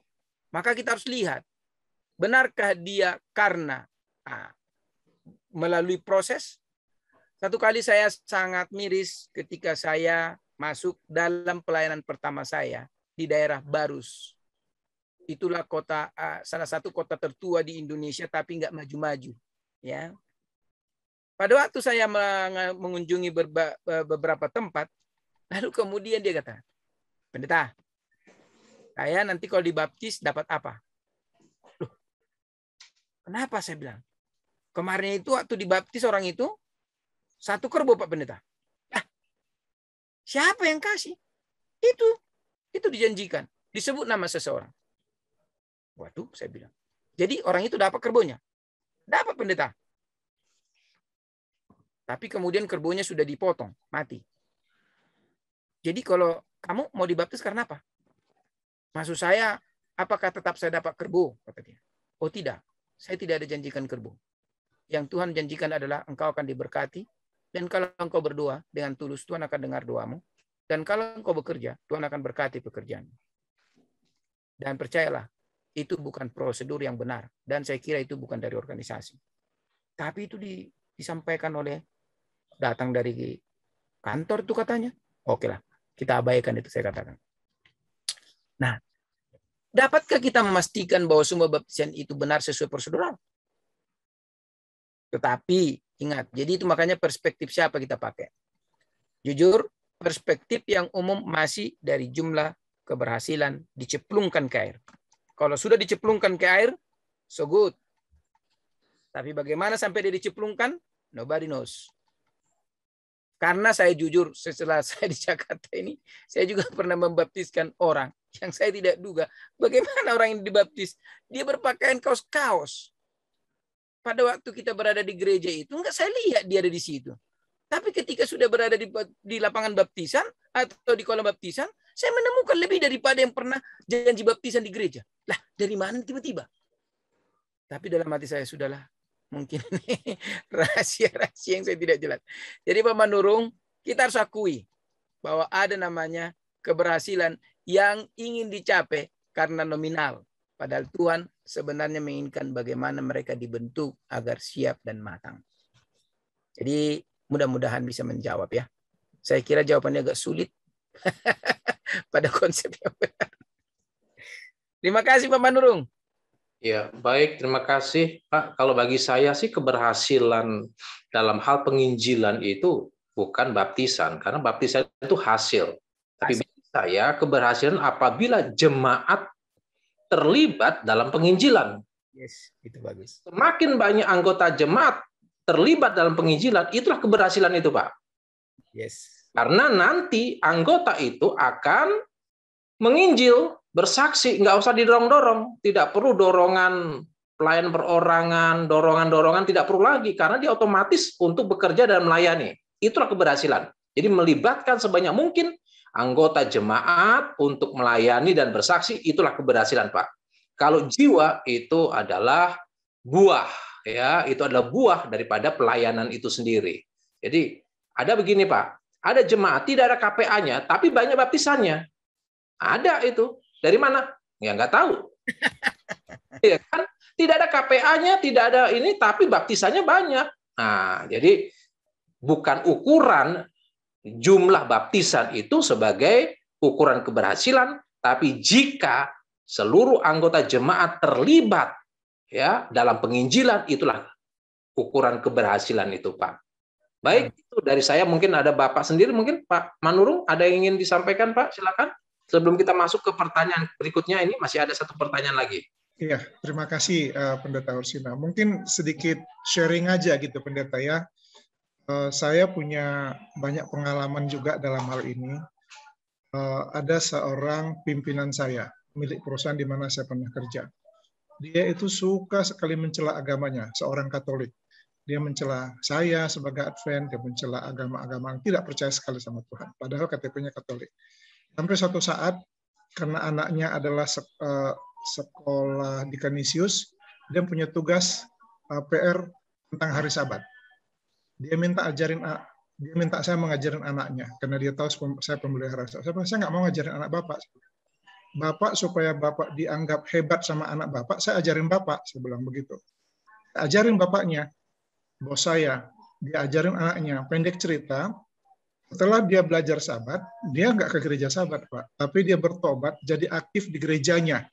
maka kita harus lihat, benarkah dia karena melalui proses. Satu kali saya sangat miris ketika saya masuk dalam pelayanan pertama saya di daerah Barus. Itulah kota salah satu kota tertua di Indonesia tapi nggak maju-maju, ya. Pada waktu saya mengunjungi beberapa tempat, lalu kemudian dia kata, "Pendeta, saya nanti kalau dibaptis dapat apa?" Loh, kenapa saya bilang? Kemarin itu waktu dibaptis orang itu 1 kerbau Pak Pendeta. Siapa yang kasih? Itu dijanjikan, disebut nama seseorang. Waduh, saya bilang. Jadi orang itu dapat kerbaunya. Dapat Pendeta. Tapi kemudian kerbaunya sudah dipotong, mati. Jadi kalau kamu mau dibaptis karena apa? Maksud saya, apakah tetap saya dapat kerbau? Kata dia. Oh tidak, saya tidak ada janjikan kerbau. Yang Tuhan janjikan adalah engkau akan diberkati. Dan kalau engkau berdoa dengan tulus, Tuhan akan dengar doamu. Dan kalau engkau bekerja, Tuhan akan berkati pekerjaanmu. Dan percayalah, itu bukan prosedur yang benar. Dan saya kira itu bukan dari organisasi. Tapi itu disampaikan datang dari kantor itu katanya. Oke lah, kita abaikan itu saya katakan. Nah, dapatkah kita memastikan bahwa semua baptisan itu benar sesuai prosedural? Tetapi ingat, jadi itu makanya perspektif siapa kita pakai. Jujur, perspektif yang umum masih dari jumlah keberhasilan diceplungkan ke air. Kalau sudah diceplungkan ke air, so good. Tapi bagaimana sampai dia diceplungkan? Nobody knows. Karena saya jujur, setelah saya di Jakarta ini, saya juga pernah membaptiskan orang yang saya tidak duga. Bagaimana orang yang dibaptis? Dia berpakaian kaos-kaos. Pada waktu kita berada di gereja itu, enggak saya lihat dia ada di situ. Tapi ketika sudah berada di lapangan baptisan atau di kolam baptisan, saya menemukan lebih daripada yang pernah janji baptisan di gereja. Lah, dari mana tiba-tiba? Tapi dalam hati saya, sudahlah. Mungkin ini rahasia-rahasia yang saya tidak jelas. Jadi Pak Manurung, kita harus akui bahwa ada namanya keberhasilan yang ingin dicapai karena nominal. Padahal Tuhan sebenarnya menginginkan bagaimana mereka dibentuk agar siap dan matang. Jadi mudah-mudahan bisa menjawab ya. Saya kira jawabannya agak sulit pada konsep yang benar. Terima kasih Pak Manurung.
Ya, baik. Terima kasih, Pak. Kalau bagi saya sih keberhasilan dalam hal penginjilan itu bukan baptisan, karena baptisan itu hasil. Tapi bagi saya keberhasilan apabila jemaat terlibat dalam penginjilan.
Yes, itu bagus.
Semakin banyak anggota jemaat terlibat dalam penginjilan, itulah keberhasilan itu, Pak.
Yes.
Karena nanti anggota itu akan menginjil, bersaksi, nggak usah didorong-dorong, tidak perlu dorongan pelayan perorangan, dorongan-dorongan tidak perlu lagi, karena dia otomatis untuk bekerja dan melayani. Itulah keberhasilan. Jadi melibatkan sebanyak mungkin anggota jemaat untuk melayani dan bersaksi, itulah keberhasilan, Pak. Kalau jiwa itu adalah buah, ya, itu adalah buah daripada pelayanan itu sendiri. Jadi ada begini, Pak, ada jemaat tidak ada KPA-nya, tapi banyak baptisannya. Ada itu. Dari mana? Ya nggak tahu. Ya kan? Tidak ada KPA-nya, tidak ada ini, tapi baptisannya banyak. Nah, jadi bukan ukuran jumlah baptisan itu sebagai ukuran keberhasilan, tapi jika seluruh anggota jemaat terlibat ya dalam penginjilan, itulah ukuran keberhasilan itu, Pak. Baik, itu dari saya. Mungkin ada Bapak sendiri, mungkin Pak Manurung ada yang ingin disampaikan, Pak? Silakan. Sebelum kita masuk ke pertanyaan berikutnya, ini masih ada satu pertanyaan lagi.
Iya, terima kasih Pendeta Ursina. Mungkin sedikit sharing aja gitu Pendeta ya. Saya punya banyak pengalaman juga dalam hal ini. Ada seorang pimpinan saya, milik perusahaan di mana saya pernah kerja. Dia itu suka sekali mencela agamanya, seorang Katolik. Dia mencela saya sebagai Advent, dia mencela agama-agama yang tidak percaya sekali sama Tuhan. Padahal KTP-nya Katolik. Sampai suatu saat, karena anaknya adalah sekolah di Kanisius, dia punya tugas PR tentang hari Sabat. Dia minta saya mengajarin anaknya, karena dia tahu saya pemelihara. Saya nggak mau ngajarin anak Bapak. Bapak supaya Bapak dianggap hebat sama anak Bapak, saya ajarin Bapak. Saya bilang begitu. Ajarin bapaknya, bos saya, dia ajarin anaknya. Pendek cerita, setelah dia belajar Sabat, dia nggak ke gereja Sabat, Pak. Tapi dia bertobat, jadi aktif di gerejanya.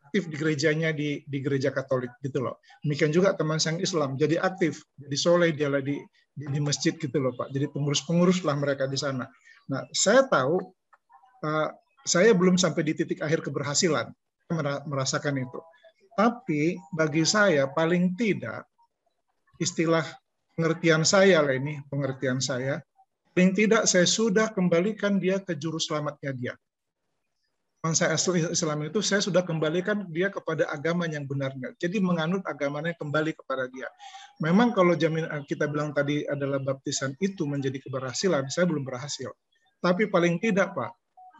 Aktif di gerejanya di gereja Katolik, gitu loh. Demikian juga teman saya Islam, jadi aktif. Jadi soleh dia lah di masjid, gitu loh, Pak. Jadi pengurus-pengurus lah mereka di sana. Nah, saya tahu, saya belum sampai di titik akhir keberhasilan, merasakan itu. Tapi bagi saya, paling tidak, istilah pengertian saya lah ini, pengertian saya, paling tidak saya sudah kembalikan dia ke juru selamatnya dia. Saya Islam itu saya sudah kembalikan dia kepada agama yang benarnya. Jadi menganut agamanya kembali kepada dia. Memang kalau kita bilang tadi adalah baptisan itu menjadi keberhasilan, saya belum berhasil. Tapi paling tidak Pak,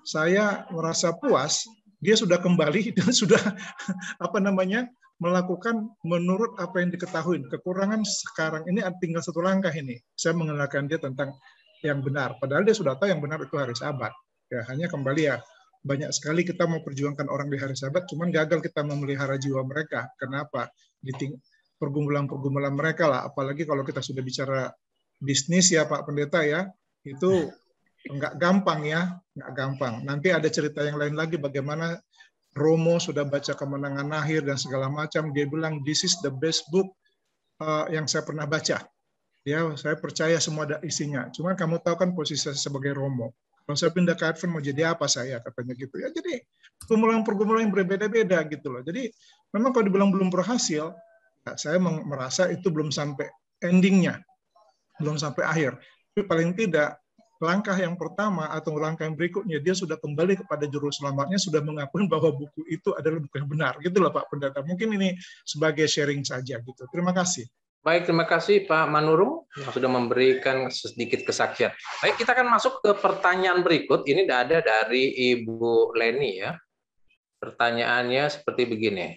saya merasa puas, dia sudah kembali dan sudah melakukan menurut apa yang diketahui. Kekurangan sekarang ini tinggal satu langkah ini. Saya mengenalkan dia tentang yang benar. Padahal dia sudah tahu yang benar itu hari Sabat. Ya, hanya kembali ya banyak sekali kita mau perjuangkan orang di hari Sabat, cuman gagal kita memelihara jiwa mereka. Kenapa? Di pergumulan-pergumulan mereka lah. Apalagi kalau kita sudah bicara bisnis ya Pak Pendeta ya, itu nggak gampang ya, nggak gampang. Nanti ada cerita yang lain lagi bagaimana Romo sudah baca Kemenangan Akhir dan segala macam. Dia bilang, this is the best book yang saya pernah baca. Ya, saya percaya semua ada isinya. Cuman kamu tahu kan posisi saya sebagai Romo. Kalau saya pindah ke Advent mau jadi apa saya, katanya gitu ya. Jadi pergumulan yang berbeda-beda gitu loh. Jadi memang kalau dibilang belum berhasil, saya merasa itu belum sampai endingnya, belum sampai akhir. Tapi paling tidak langkah yang pertama atau langkah yang berikutnya dia sudah kembali kepada juru selamatnya, sudah mengakui bahwa buku itu adalah buku yang benar. Gitulah Pak Pendeta. Mungkin ini sebagai sharing saja gitu. Terima kasih.
Baik, terima kasih Pak Manurung yang sudah memberikan sedikit kesaksian. Baik, kita akan masuk ke pertanyaan berikut. Ini ada dari Ibu Leni ya. Pertanyaannya seperti begini.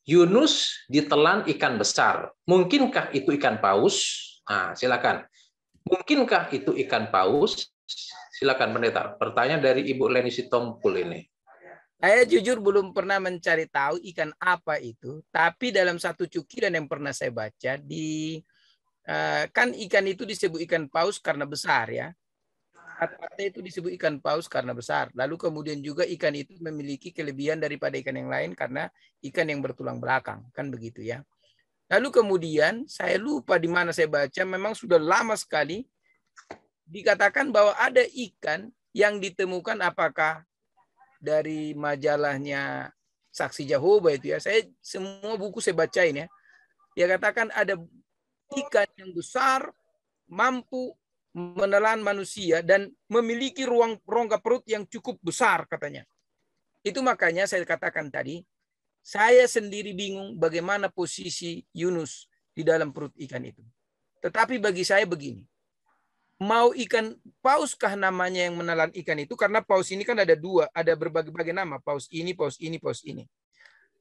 Yunus ditelan ikan besar. Mungkinkah itu ikan paus? Nah, silakan. Mungkinkah itu ikan paus? Silakan Pendeta. Pertanyaan dari Ibu Leni Sitompul ini.
Saya jujur belum pernah mencari tahu ikan apa itu, tapi dalam satu cukiran yang pernah saya baca kan ikan itu disebut ikan paus karena besar ya. Kata-kata itu disebut ikan paus karena besar. Lalu kemudian juga ikan itu memiliki kelebihan daripada ikan yang lain karena ikan yang bertulang belakang, kan begitu ya. Lalu kemudian saya lupa di mana saya baca, memang sudah lama sekali dikatakan bahwa ada ikan yang ditemukan, apakah dari majalahnya Saksi Jehovah itu ya. Saya semua buku saya bacain ya. Dia katakan ada ikan yang besar mampu menelan manusia dan memiliki rongga perut yang cukup besar katanya. Itu makanya saya katakan tadi, saya sendiri bingung bagaimana posisi Yunus di dalam perut ikan itu. Tetapi bagi saya begini, mau ikan paus kah namanya yang menelan ikan itu? Karena paus ini kan ada dua, ada berbagai-bagai nama. Paus ini, paus ini, paus ini.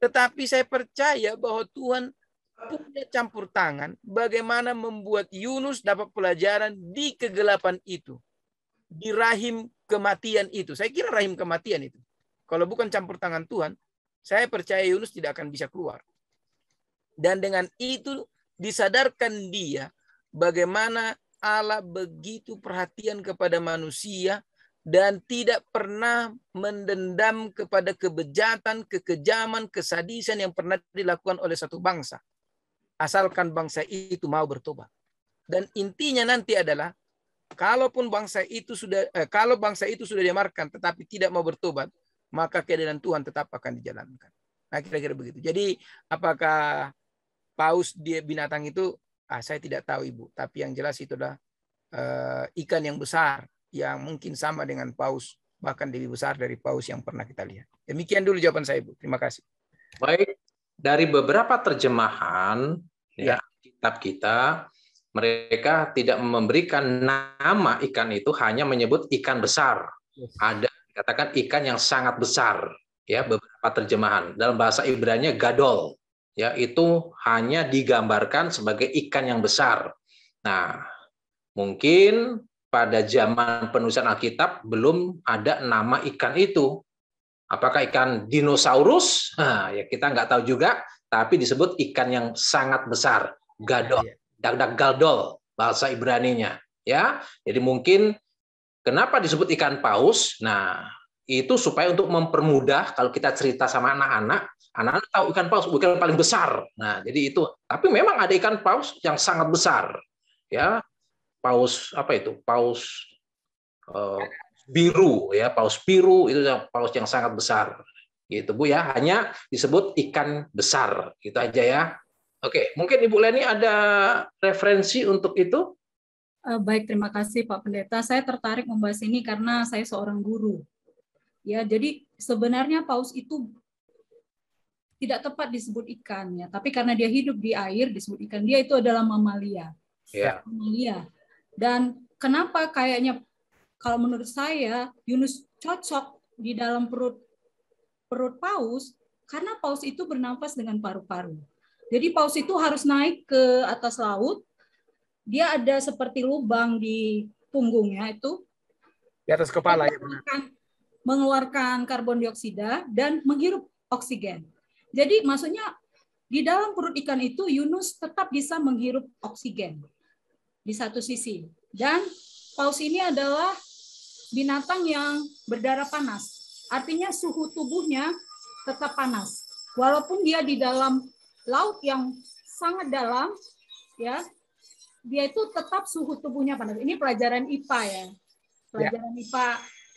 Tetapi saya percaya bahwa Tuhan punya campur tangan bagaimana membuat Yunus dapat pelajaran di kegelapan itu. Di rahim kematian itu. Saya kira rahim kematian itu. Kalau bukan campur tangan Tuhan, saya percaya Yunus tidak akan bisa keluar. Dan dengan itu disadarkan dia bagaimana Allah begitu perhatian kepada manusia dan tidak pernah mendendam kepada kebejatan, kekejaman, kesadisan yang pernah dilakukan oleh satu bangsa. Asalkan bangsa itu mau bertobat. Dan intinya nanti adalah kalau bangsa itu sudah diamarkan tetapi tidak mau bertobat, maka keadilan Tuhan tetap akan dijalankan. Nah, kira-kira begitu. Jadi apakah paus dia binatang itu? Saya tidak tahu Ibu, tapi yang jelas itu adalah ikan yang besar yang mungkin sama dengan paus, bahkan lebih besar dari paus yang pernah kita lihat. Demikian dulu jawaban saya Ibu. Terima kasih.
Baik, dari beberapa terjemahan ya kitab kita, mereka tidak memberikan nama ikan itu, hanya menyebut ikan besar. Ada dikatakan ikan yang sangat besar ya, beberapa terjemahan. Dalam bahasa Ibrani gadol. Ya, itu hanya digambarkan sebagai ikan yang besar. Nah, mungkin pada zaman penulisan Alkitab belum ada nama ikan itu. Apakah ikan dinosaurus? Nah, ya kita nggak tahu juga, tapi disebut ikan yang sangat besar, gadol, galdol bahasa Ibraninya. Ya, jadi mungkin kenapa disebut ikan paus? Nah, itu supaya untuk mempermudah kalau kita cerita sama anak-anak tahu ikan paus bukan paling besar. Nah, jadi itu. Tapi memang ada ikan paus yang sangat besar. Ya, paus apa itu? Paus biru ya, paus biru itu paus yang sangat besar. Gitu Bu ya, hanya disebut ikan besar. Gitu aja ya. Oke, mungkin Ibu Leni ada referensi untuk itu?
Baik, terima kasih Pak Pendeta. Saya tertarik membahas ini karena saya seorang guru. Ya, jadi sebenarnya paus itu tidak tepat disebut ikan ya, tapi karena dia hidup di air disebut ikan. Dia itu adalah mamalia.
Ya.
Mamalia. Dan kenapa kayaknya kalau menurut saya Yunus cocok di dalam perut paus karena paus itu bernafas dengan paru-paru. Jadi paus itu harus naik ke atas laut. Dia ada seperti lubang di punggungnya itu.
Di atas kepala ya benar.
Mengeluarkan karbon dioksida dan menghirup oksigen. Jadi maksudnya di dalam perut ikan itu Yunus tetap bisa menghirup oksigen di satu sisi. Dan paus ini adalah binatang yang berdarah panas. Artinya suhu tubuhnya tetap panas. Walaupun dia di dalam laut yang sangat dalam, ya, dia itu tetap suhu tubuhnya panas. Ini pelajaran IPA ya. Pelajaran IPA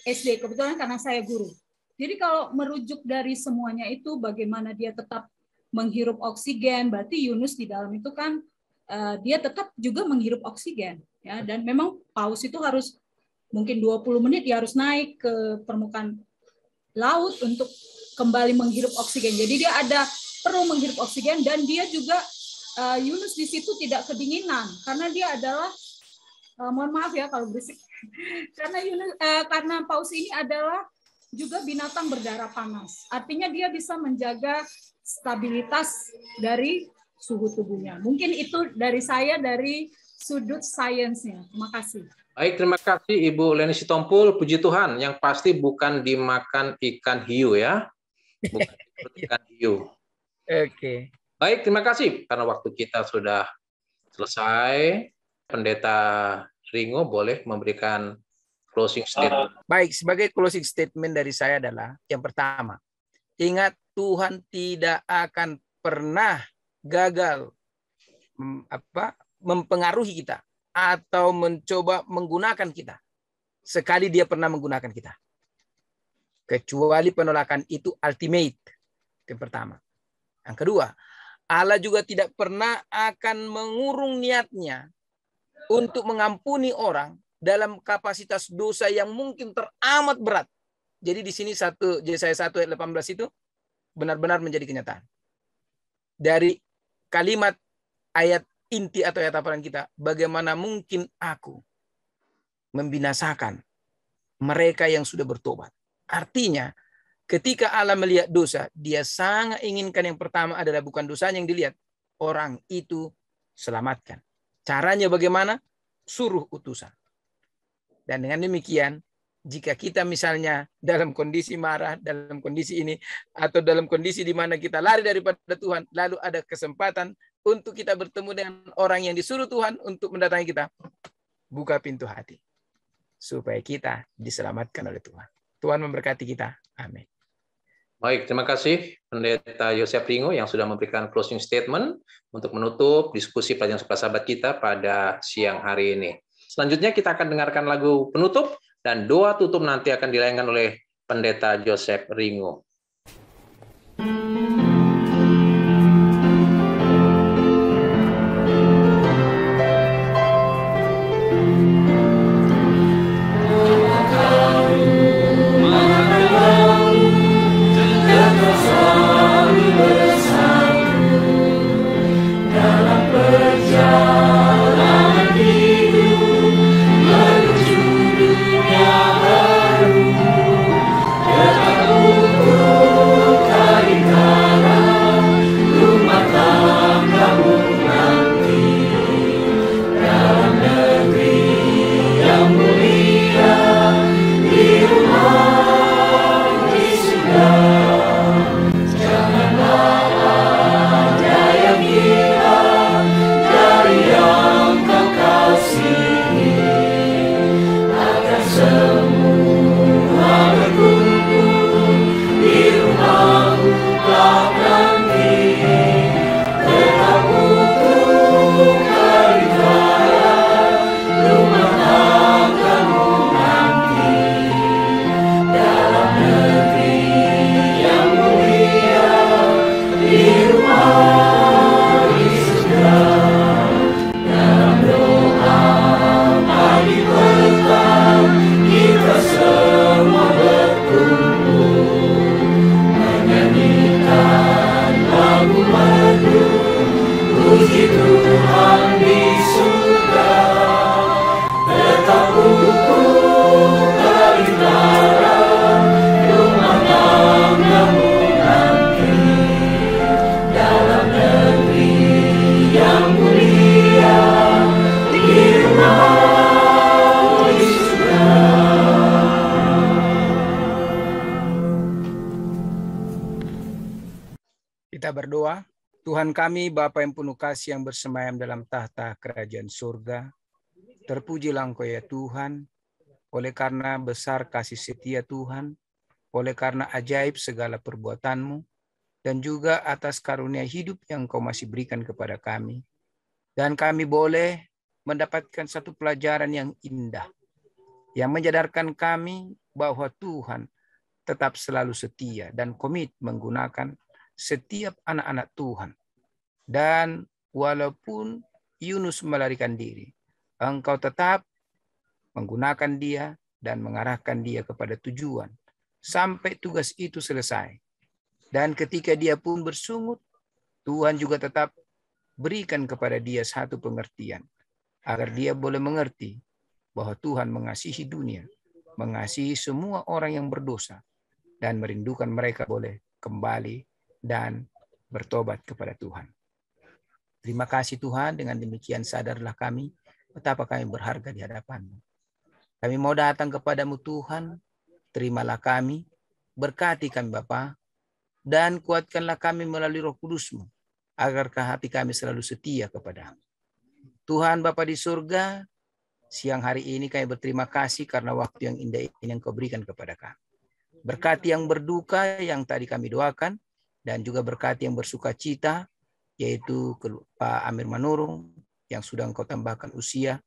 SD, kebetulan karena saya guru. Jadi kalau merujuk dari semuanya itu bagaimana dia tetap menghirup oksigen, berarti Yunus di dalam itu kan dia tetap juga menghirup oksigen, ya. Dan memang paus itu harus mungkin 20 menit dia harus naik ke permukaan laut untuk kembali menghirup oksigen. Jadi dia perlu menghirup oksigen dan dia juga Yunus di situ tidak kedinginan karena dia adalah mohon maaf ya kalau berisik. Karena paus ini adalah juga binatang berdarah panas. Artinya dia bisa menjaga stabilitas dari suhu tubuhnya. Mungkin itu dari saya dari sudut sainsnya. Terima kasih.
Baik, terima kasih Ibu Leni Sitompul. Puji Tuhan, yang pasti bukan dimakan ikan hiu ya. Bukan ikan hiu.
Oke.
Baik, terima kasih. Karena waktu kita sudah selesai, Pendeta Ringo boleh memberikan closing statement.
Baik, sebagai closing statement dari saya adalah yang pertama, ingat Tuhan tidak akan pernah gagal mempengaruhi kita atau mencoba menggunakan kita sekali dia pernah menggunakan kita. Kecuali penolakan itu ultimate. Yang pertama. Yang kedua, Allah juga tidak pernah akan mengurung niatnya untuk mengampuni orang dalam kapasitas dosa yang mungkin teramat berat. Jadi di sini Yesaya 1 ayat 18 itu benar-benar menjadi kenyataan. Dari kalimat ayat inti atau ayat hafalan kita, bagaimana mungkin aku membinasakan mereka yang sudah bertobat. Artinya, ketika Allah melihat dosa, dia sangat inginkan yang pertama adalah bukan dosanya yang dilihat, orang itu selamatkan. Caranya bagaimana? Suruh utusan. Dan dengan demikian, jika kita misalnya dalam kondisi marah, dalam kondisi ini, atau dalam kondisi di mana kita lari daripada Tuhan, lalu ada kesempatan untuk kita bertemu dengan orang yang disuruh Tuhan untuk mendatangi kita, buka pintu hati, supaya kita diselamatkan oleh Tuhan. Tuhan memberkati kita. Amin.
Baik, terima kasih Pendeta Yosef Ringo yang sudah memberikan closing statement untuk menutup diskusi pelajaran sekolah sahabat kita pada siang hari ini. Selanjutnya kita akan dengarkan lagu penutup dan doa tutup nanti akan dilayangkan oleh Pendeta Yosef Ringo.
Menuju dunia baru, tetap
Kita berdoa. Tuhan kami, Bapa yang penuh kasih yang bersemayam dalam tahta kerajaan surga, terpujilah Engkau ya Tuhan, oleh karena besar kasih setia Tuhan, oleh karena ajaib segala perbuatan-Mu, dan juga atas karunia hidup yang Engkau masih berikan kepada kami. Dan kami boleh mendapatkan satu pelajaran yang indah, yang menyadarkan kami bahwa Tuhan tetap selalu setia dan komit menggunakan setiap anak-anak Tuhan. Dan walaupun Yunus melarikan diri, Engkau tetap menggunakan dia dan mengarahkan dia kepada tujuan sampai tugas itu selesai. Dan ketika dia pun bersungut, Tuhan juga tetap berikan kepada dia satu pengertian, agar dia boleh mengerti bahwa Tuhan mengasihi dunia, mengasihi semua orang yang berdosa, dan merindukan mereka boleh kembali dan bertobat kepada Tuhan. Terima kasih Tuhan, dengan demikian sadarlah kami betapa kami berharga di hadapan-Mu. Kami mau datang kepadamu Tuhan, terimalah kami, berkati kami Bapa, dan kuatkanlah kami melalui Roh Kudus-Mu, agar hati kami selalu setia kepada-Mu. Tuhan Bapa di surga, siang hari ini kami berterima kasih karena waktu yang indah ini yang Kau berikan kepada kami. Berkati yang berduka yang tadi kami doakan, dan juga berkati yang bersuka cita, yaitu Pak Amir Manurung yang sudah Engkau tambahkan usia,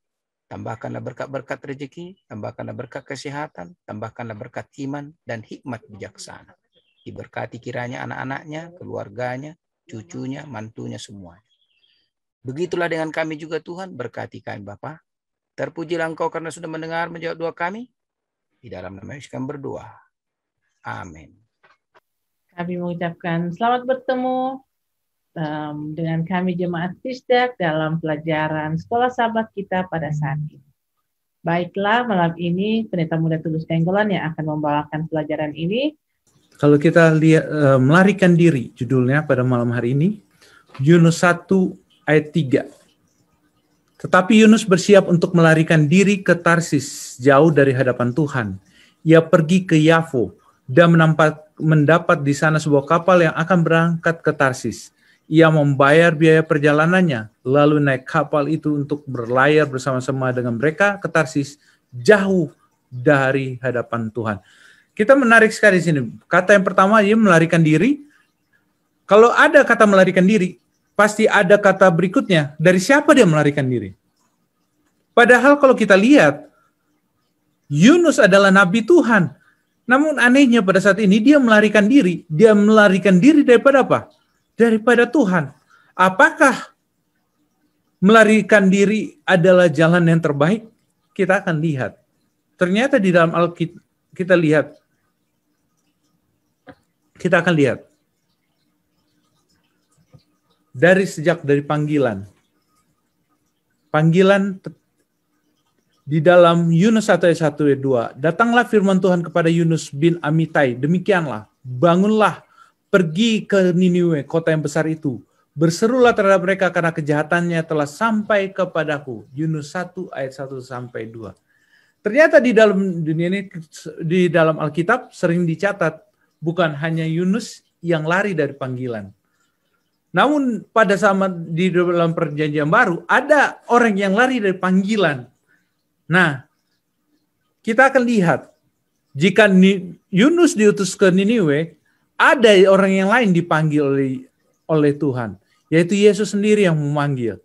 tambahkanlah berkat-berkat rezeki, tambahkanlah berkat kesehatan, tambahkanlah berkat iman dan hikmat bijaksana. Diberkati kiranya anak-anaknya, keluarganya, cucunya, mantunya semuanya. Begitulah dengan kami juga Tuhan, berkati kami Bapa. Terpujilah Engkau karena sudah mendengar menjawab doa kami. Di dalam nama Yesus kami berdoa. Amin.
Kami mengucapkan selamat bertemu dengan kami Jemaat Fisdak dalam pelajaran Sekolah Sahabat kita pada saat ini. Baiklah, malam ini Pendeta Muda Tulus Nainggolan yang akan membawakan pelajaran ini.
Kalau kita lihat melarikan diri judulnya pada malam hari ini, Yunus 1 ayat 3. Tetapi Yunus bersiap untuk melarikan diri ke Tarsis, jauh dari hadapan Tuhan. Ia pergi ke Yafo dan mendapat di sana sebuah kapal yang akan berangkat ke Tarsis. Ia membayar biaya perjalanannya, lalu naik kapal itu untuk berlayar bersama-sama dengan mereka ke Tarsis, jauh dari hadapan Tuhan. Kita menarik sekali di sini. Kata yang pertama, ia melarikan diri. Kalau ada kata melarikan diri, pasti ada kata berikutnya. Dari siapa dia melarikan diri? Padahal kalau kita lihat, Yunus adalah nabi Tuhan. Namun anehnya pada saat ini dia melarikan diri. Dia melarikan diri daripada apa? Daripada Tuhan. Apakah melarikan diri adalah jalan yang terbaik? Kita akan lihat. Ternyata di dalam Alkitab kita akan lihat. Dari panggilan. Panggilan di dalam Yunus 1 ayat 1 ayat 2. Datanglah firman Tuhan kepada Yunus bin Amitai. Demikianlah, bangunlah, pergi ke Niniwe, kota yang besar itu. Berserulah terhadap mereka karena kejahatannya telah sampai kepadaku. Yunus 1 ayat 1 sampai 2. Ternyata di dalam dunia ini, di dalam Alkitab sering dicatat bukan hanya Yunus yang lari dari panggilan. Namun pada zaman di dalam perjanjian baru ada orang yang lari dari panggilan. Nah, kita akan lihat jika Yunus diutus ke Niniwe, ada orang yang lain dipanggil oleh Tuhan, yaitu Yesus sendiri yang memanggil.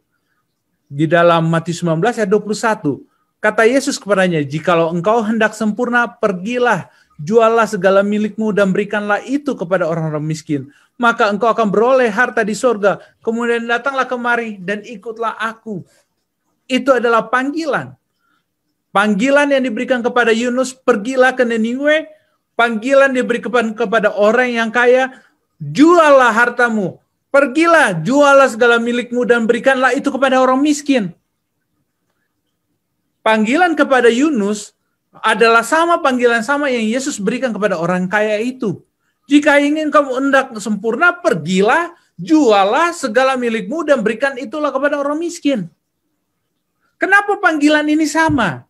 Di dalam Matius 19 ayat 21, kata Yesus kepadanya, "Jikalau engkau hendak sempurna, pergilah, jualah segala milikmu dan berikanlah itu kepada orang-orang miskin. Maka engkau akan beroleh harta di sorga. Kemudian datanglah kemari dan ikutlah aku." Itu adalah panggilan. Panggilan yang diberikan kepada Yunus, pergilah ke Niniwe. Panggilan diberikan kepada orang yang kaya, jualah hartamu. Pergilah, jualah segala milikmu dan berikanlah itu kepada orang miskin. Panggilan kepada Yunus adalah sama panggilan sama yang Yesus berikan kepada orang kaya itu. Jika ingin kamu hendak sempurna, pergilah, jualah segala milikmu dan berikan itulah kepada orang miskin. Kenapa panggilan ini sama?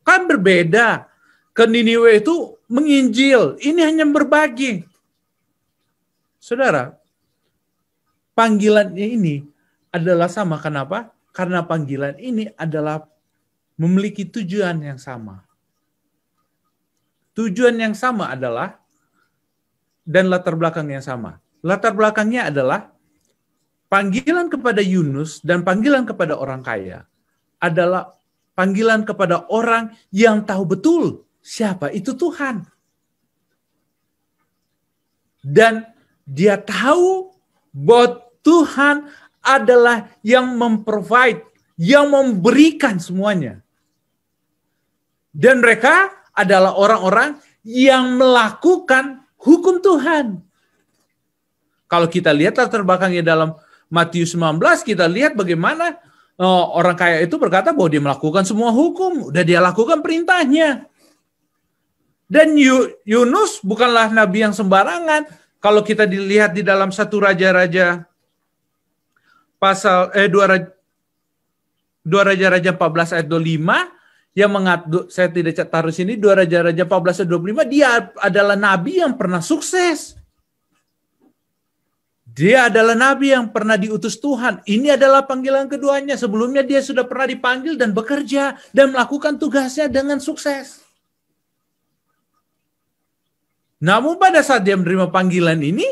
Kan berbeda. Ke Niniwe itu menginjil, ini hanya berbagi. Saudara, panggilannya ini adalah sama. Kenapa? Karena panggilan ini adalah memiliki tujuan yang sama. Tujuan yang sama adalah dan latar belakang yang sama. Latar belakangnya adalah panggilan kepada Yunus dan panggilan kepada orang kaya adalah panggilan kepada orang yang tahu betul siapa itu Tuhan. Dan dia tahu bahwa Tuhan adalah yang memprovide, yang memberikan semuanya. Dan mereka adalah orang-orang yang melakukan hukum Tuhan. Kalau kita lihat latar belakangnya dalam Matius 19, kita lihat bagaimana orang kaya itu berkata bahwa dia melakukan semua hukum, udah dia lakukan perintahnya. Dan Yunus bukanlah nabi yang sembarangan. Kalau kita dilihat di dalam 1 Raja-Raja pasal 2 Raja-Raja 14 ayat 25 yang mengatur, saya tidak taruh sini, 2 Raja-Raja 14 ayat 25, dia adalah nabi yang pernah sukses. Dia adalah nabi yang pernah diutus Tuhan. Ini adalah panggilan keduanya. Sebelumnya dia sudah pernah dipanggil dan bekerja dan melakukan tugasnya dengan sukses. Namun pada saat dia menerima panggilan ini,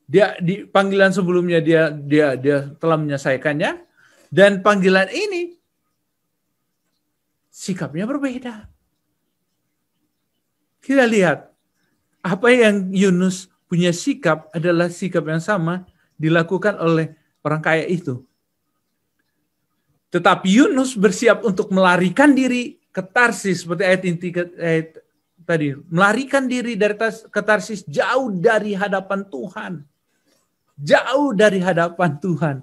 dia di panggilan sebelumnya dia telah menyelesaikannya, dan panggilan ini sikapnya berbeda. Kita lihat apa yang Yunus punya sikap adalah sikap yang sama dilakukan oleh orang kaya itu. Tetapi Yunus bersiap untuk melarikan diri ke Tarsis, seperti ayat inti tadi, melarikan diri dari ke Tarsis jauh dari hadapan Tuhan. Jauh dari hadapan Tuhan.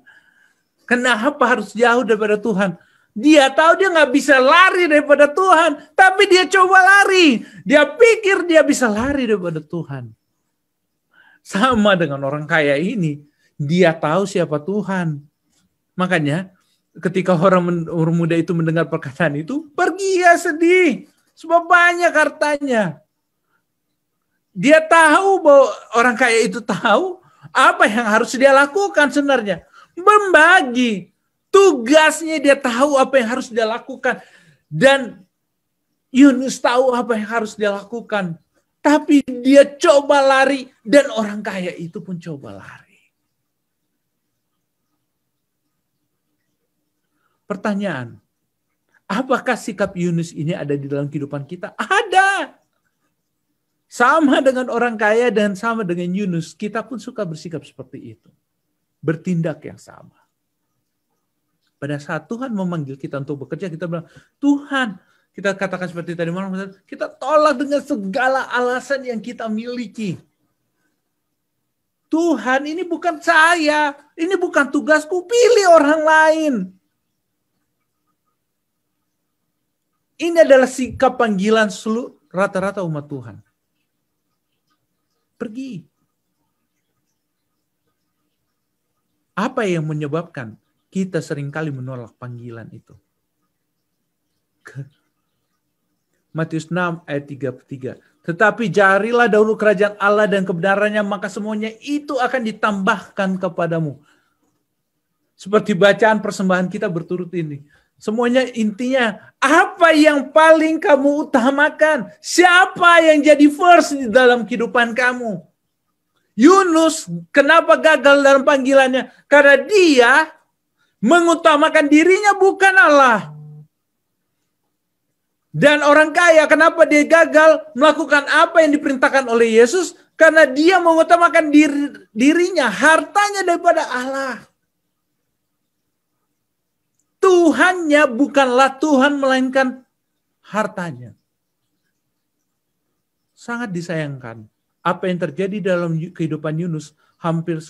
Kenapa harus jauh daripada Tuhan? Dia tahu dia nggak bisa lari daripada Tuhan, tapi dia coba lari. Dia pikir dia bisa lari daripada Tuhan. Sama dengan orang kaya ini, dia tahu siapa Tuhan. Makanya ketika orang muda itu mendengar perkataan itu, pergi ya sedih. Sebab banyak hartanya. Dia tahu bahwa orang kaya itu tahu apa yang harus dia lakukan sebenarnya. Membagi. Tugasnya dia tahu apa yang harus dia lakukan. Dan Yunus tahu apa yang harus dia lakukan. Tapi dia coba lari dan orang kaya itu pun coba lari. Pertanyaan, apakah sikap Yunus ini ada di dalam kehidupan kita? Ada. Sama dengan orang kaya dan sama dengan Yunus, kita pun suka bersikap seperti itu. Bertindak yang sama. Pada saat Tuhan memanggil kita untuk bekerja, kita bilang, Tuhan, kita katakan seperti tadi malam, kita tolak dengan segala alasan yang kita miliki. Tuhan, ini bukan saya, ini bukan tugasku, pilih orang lain. Ini adalah sikap panggilan seluruh rata-rata umat Tuhan. Pergi. Apa yang menyebabkan kita seringkali menolak panggilan itu? Matius 6 ayat 33. Tetapi carilah dahulu kerajaan Allah dan kebenarannya, maka semuanya itu akan ditambahkan kepadamu. Seperti bacaan persembahan kita berturut ini. Semuanya intinya, apa yang paling kamu utamakan? Siapa yang jadi first di dalam kehidupan kamu? Yunus, kenapa gagal dalam panggilannya? Karena dia mengutamakan dirinya bukan Allah. Dan orang kaya, kenapa dia gagal melakukan apa yang diperintahkan oleh Yesus? Karena dia mengutamakan dirinya, hartanya daripada Allah. Tuhannya bukanlah Tuhan, melainkan hartanya. Sangat disayangkan. Apa yang terjadi dalam kehidupan Yunus hampir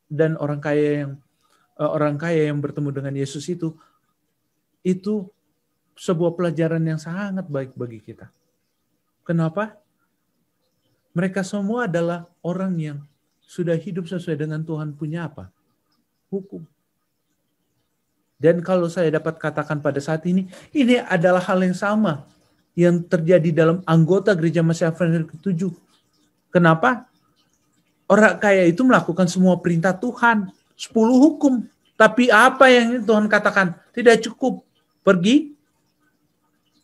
dan orang kaya yang bertemu dengan Yesus itu sebuah pelajaran yang sangat baik bagi kita. Kenapa? Mereka semua adalah orang yang sudah hidup sesuai dengan Tuhan punya apa? Hukum. Dan kalau saya dapat katakan pada saat ini adalah hal yang sama yang terjadi dalam anggota gereja Messiah Adventist ke-7. Kenapa? Orang kaya itu melakukan semua perintah Tuhan, 10 hukum. Tapi apa yang Tuhan katakan? Tidak cukup. Pergi,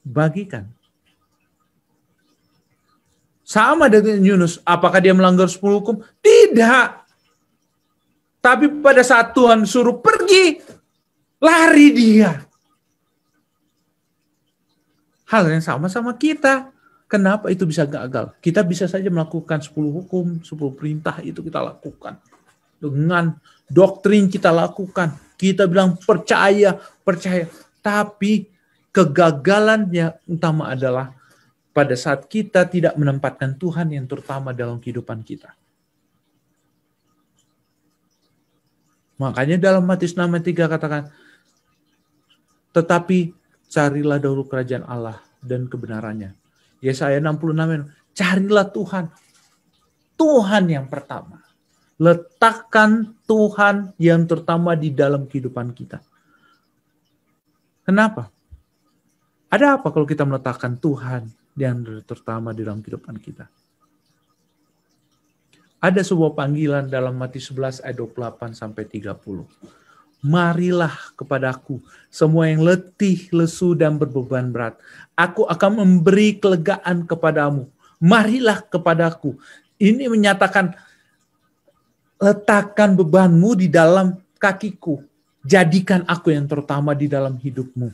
bagikan. Sama dengan Yunus. Apakah dia melanggar 10 hukum? Tidak. Tapi pada saat Tuhan suruh pergi, lari dia. Hal yang sama kita. Kenapa itu bisa gagal? Kita bisa saja melakukan 10 hukum, 10 perintah itu kita lakukan. Dengan doktrin kita lakukan. Kita bilang percaya. Tapi kegagalan yang utama adalah pada saat kita tidak menempatkan Tuhan yang terutama dalam kehidupan kita. Makanya dalam Matius 6:3 katakan, tetapi carilah dahulu kerajaan Allah dan kebenarannya. Yesaya 66, carilah Tuhan. Tuhan yang pertama. Letakkan Tuhan yang terutama di dalam kehidupan kita. Kenapa? Ada apa kalau kita meletakkan Tuhan yang terutama di dalam kehidupan kita? Ada sebuah panggilan dalam Matius 11 ayat 28 sampai 30. Marilah kepadaku semua yang letih, lesu, dan berbeban berat. Aku akan memberi kelegaan kepadamu. Marilah kepadaku. Ini menyatakan letakkan bebanmu di dalam kakiku. Jadikan aku yang terutama di dalam hidupmu.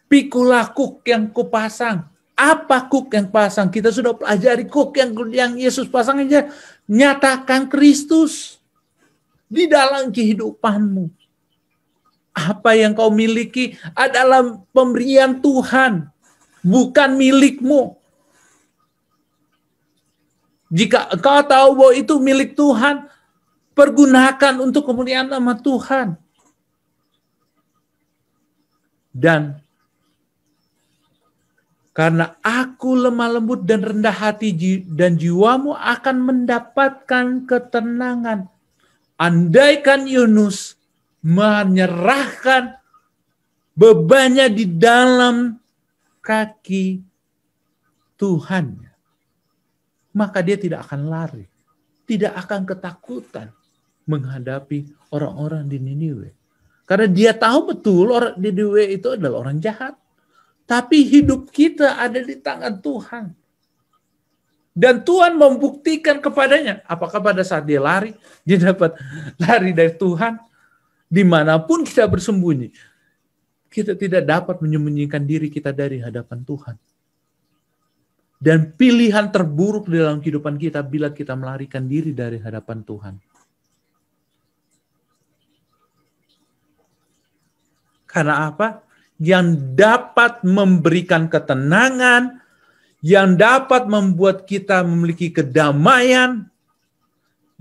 Pikulah kuk yang kupasang. Apa kuk yang pasang? Kita sudah pelajari kuk yang Yesus pasang aja. Nyatakan Kristus di dalam kehidupanmu. Apa yang kau miliki adalah pemberian Tuhan, bukan milikmu. Jika engkau tahu bahwa itu milik Tuhan, pergunakan untuk kemuliaan nama Tuhan. Dan karena aku lemah lembut dan rendah hati dan jiwamu akan mendapatkan ketenangan. Andaikan Yunus menyerahkan bebannya di dalam kaki Tuhan, maka dia tidak akan lari, tidak akan ketakutan menghadapi orang-orang di Niniwe. Karena dia tahu betul orang di Niniwe itu adalah orang jahat. Tapi hidup kita ada di tangan Tuhan. Dan Tuhan membuktikan kepadanya. Apakah pada saat dia lari, dia dapat lari dari Tuhan? Dimanapun kita bersembunyi, kita tidak dapat menyembunyikan diri kita dari hadapan Tuhan. Dan pilihan terburuk di dalam kehidupan kita bila kita melarikan diri dari hadapan Tuhan. Karena apa? Yang dapat memberikan ketenangan, yang dapat membuat kita memiliki kedamaian,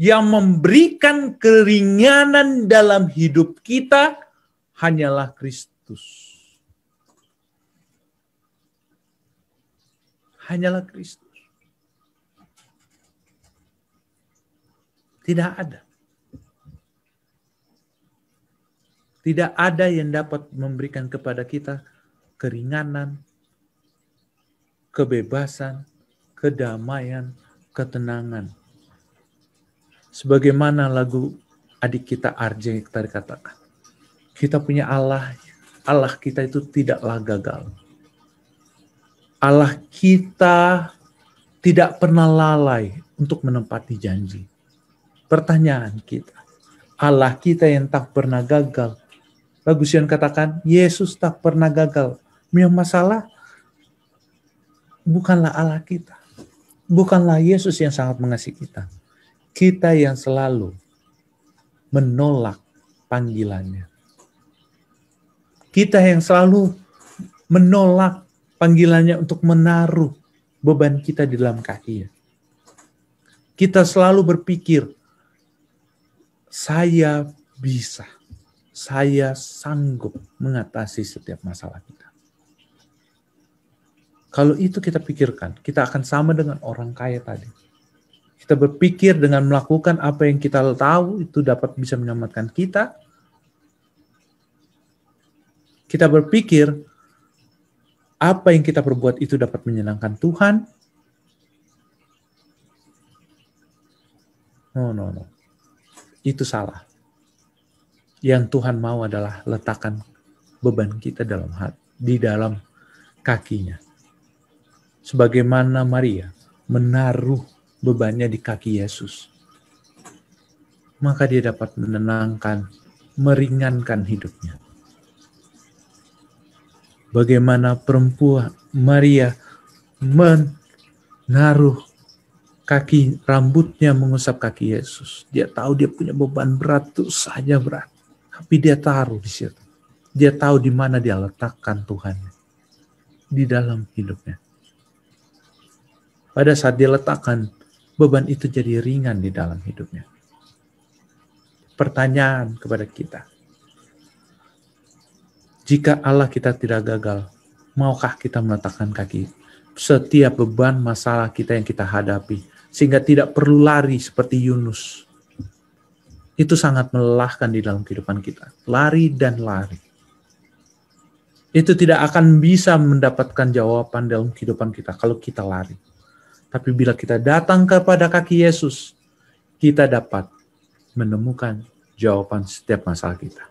yang memberikan keringanan dalam hidup kita, hanyalah Kristus. Hanyalah Kristus. Tidak ada. Tidak ada yang dapat memberikan kepada kita keringanan, kebebasan, kedamaian, ketenangan. Sebagaimana lagu adik kita Arje tadi katakan. Kita punya Allah, Allah kita itu tidaklah gagal. Allah kita tidak pernah lalai untuk menepati janji. Pertanyaan kita, Allah kita yang tak pernah gagal. Lagu Sion katakan, Yesus tak pernah gagal. Yang masalah bukanlah Allah kita. Bukanlah Yesus yang sangat mengasihi kita. Kita yang selalu menolak panggilannya. Kita yang selalu menolak panggilannya untuk menaruh beban kita di dalam kaki-Nya. Kita selalu berpikir, saya bisa. Saya sanggup mengatasi setiap masalah kita. Kalau itu kita pikirkan, kita akan sama dengan orang kaya tadi. Kita berpikir dengan melakukan apa yang kita tahu itu dapat bisa menyelamatkan kita. Kita berpikir apa yang kita perbuat itu dapat menyenangkan Tuhan. No. Itu salah. Yang Tuhan mau adalah letakkan beban kita di dalam kakinya. Sebagaimana Maria menaruh bebannya di kaki Yesus, maka dia dapat menenangkan, meringankan hidupnya. Bagaimana perempuan Maria menaruh rambutnya mengusap kaki Yesus. Dia tahu dia punya beban berat, itu saja berat. Tapi dia taruh di situ. Dia tahu di mana dia letakkan Tuhan di dalam hidupnya. Pada saat dia letakkan, beban itu jadi ringan di dalam hidupnya. Pertanyaan kepada kita. Jika Allah kita tidak gagal, maukah kita meletakkan kaki setiap beban masalah kita yang kita hadapi, sehingga tidak perlu lari seperti Yunus? Itu sangat melelahkan di dalam kehidupan kita. Lari dan lari. Itu tidak akan bisa mendapatkan jawaban dalam kehidupan kita kalau kita lari. Tapi bila kita datang kepada kaki Yesus, kita dapat menemukan jawaban setiap masalah kita.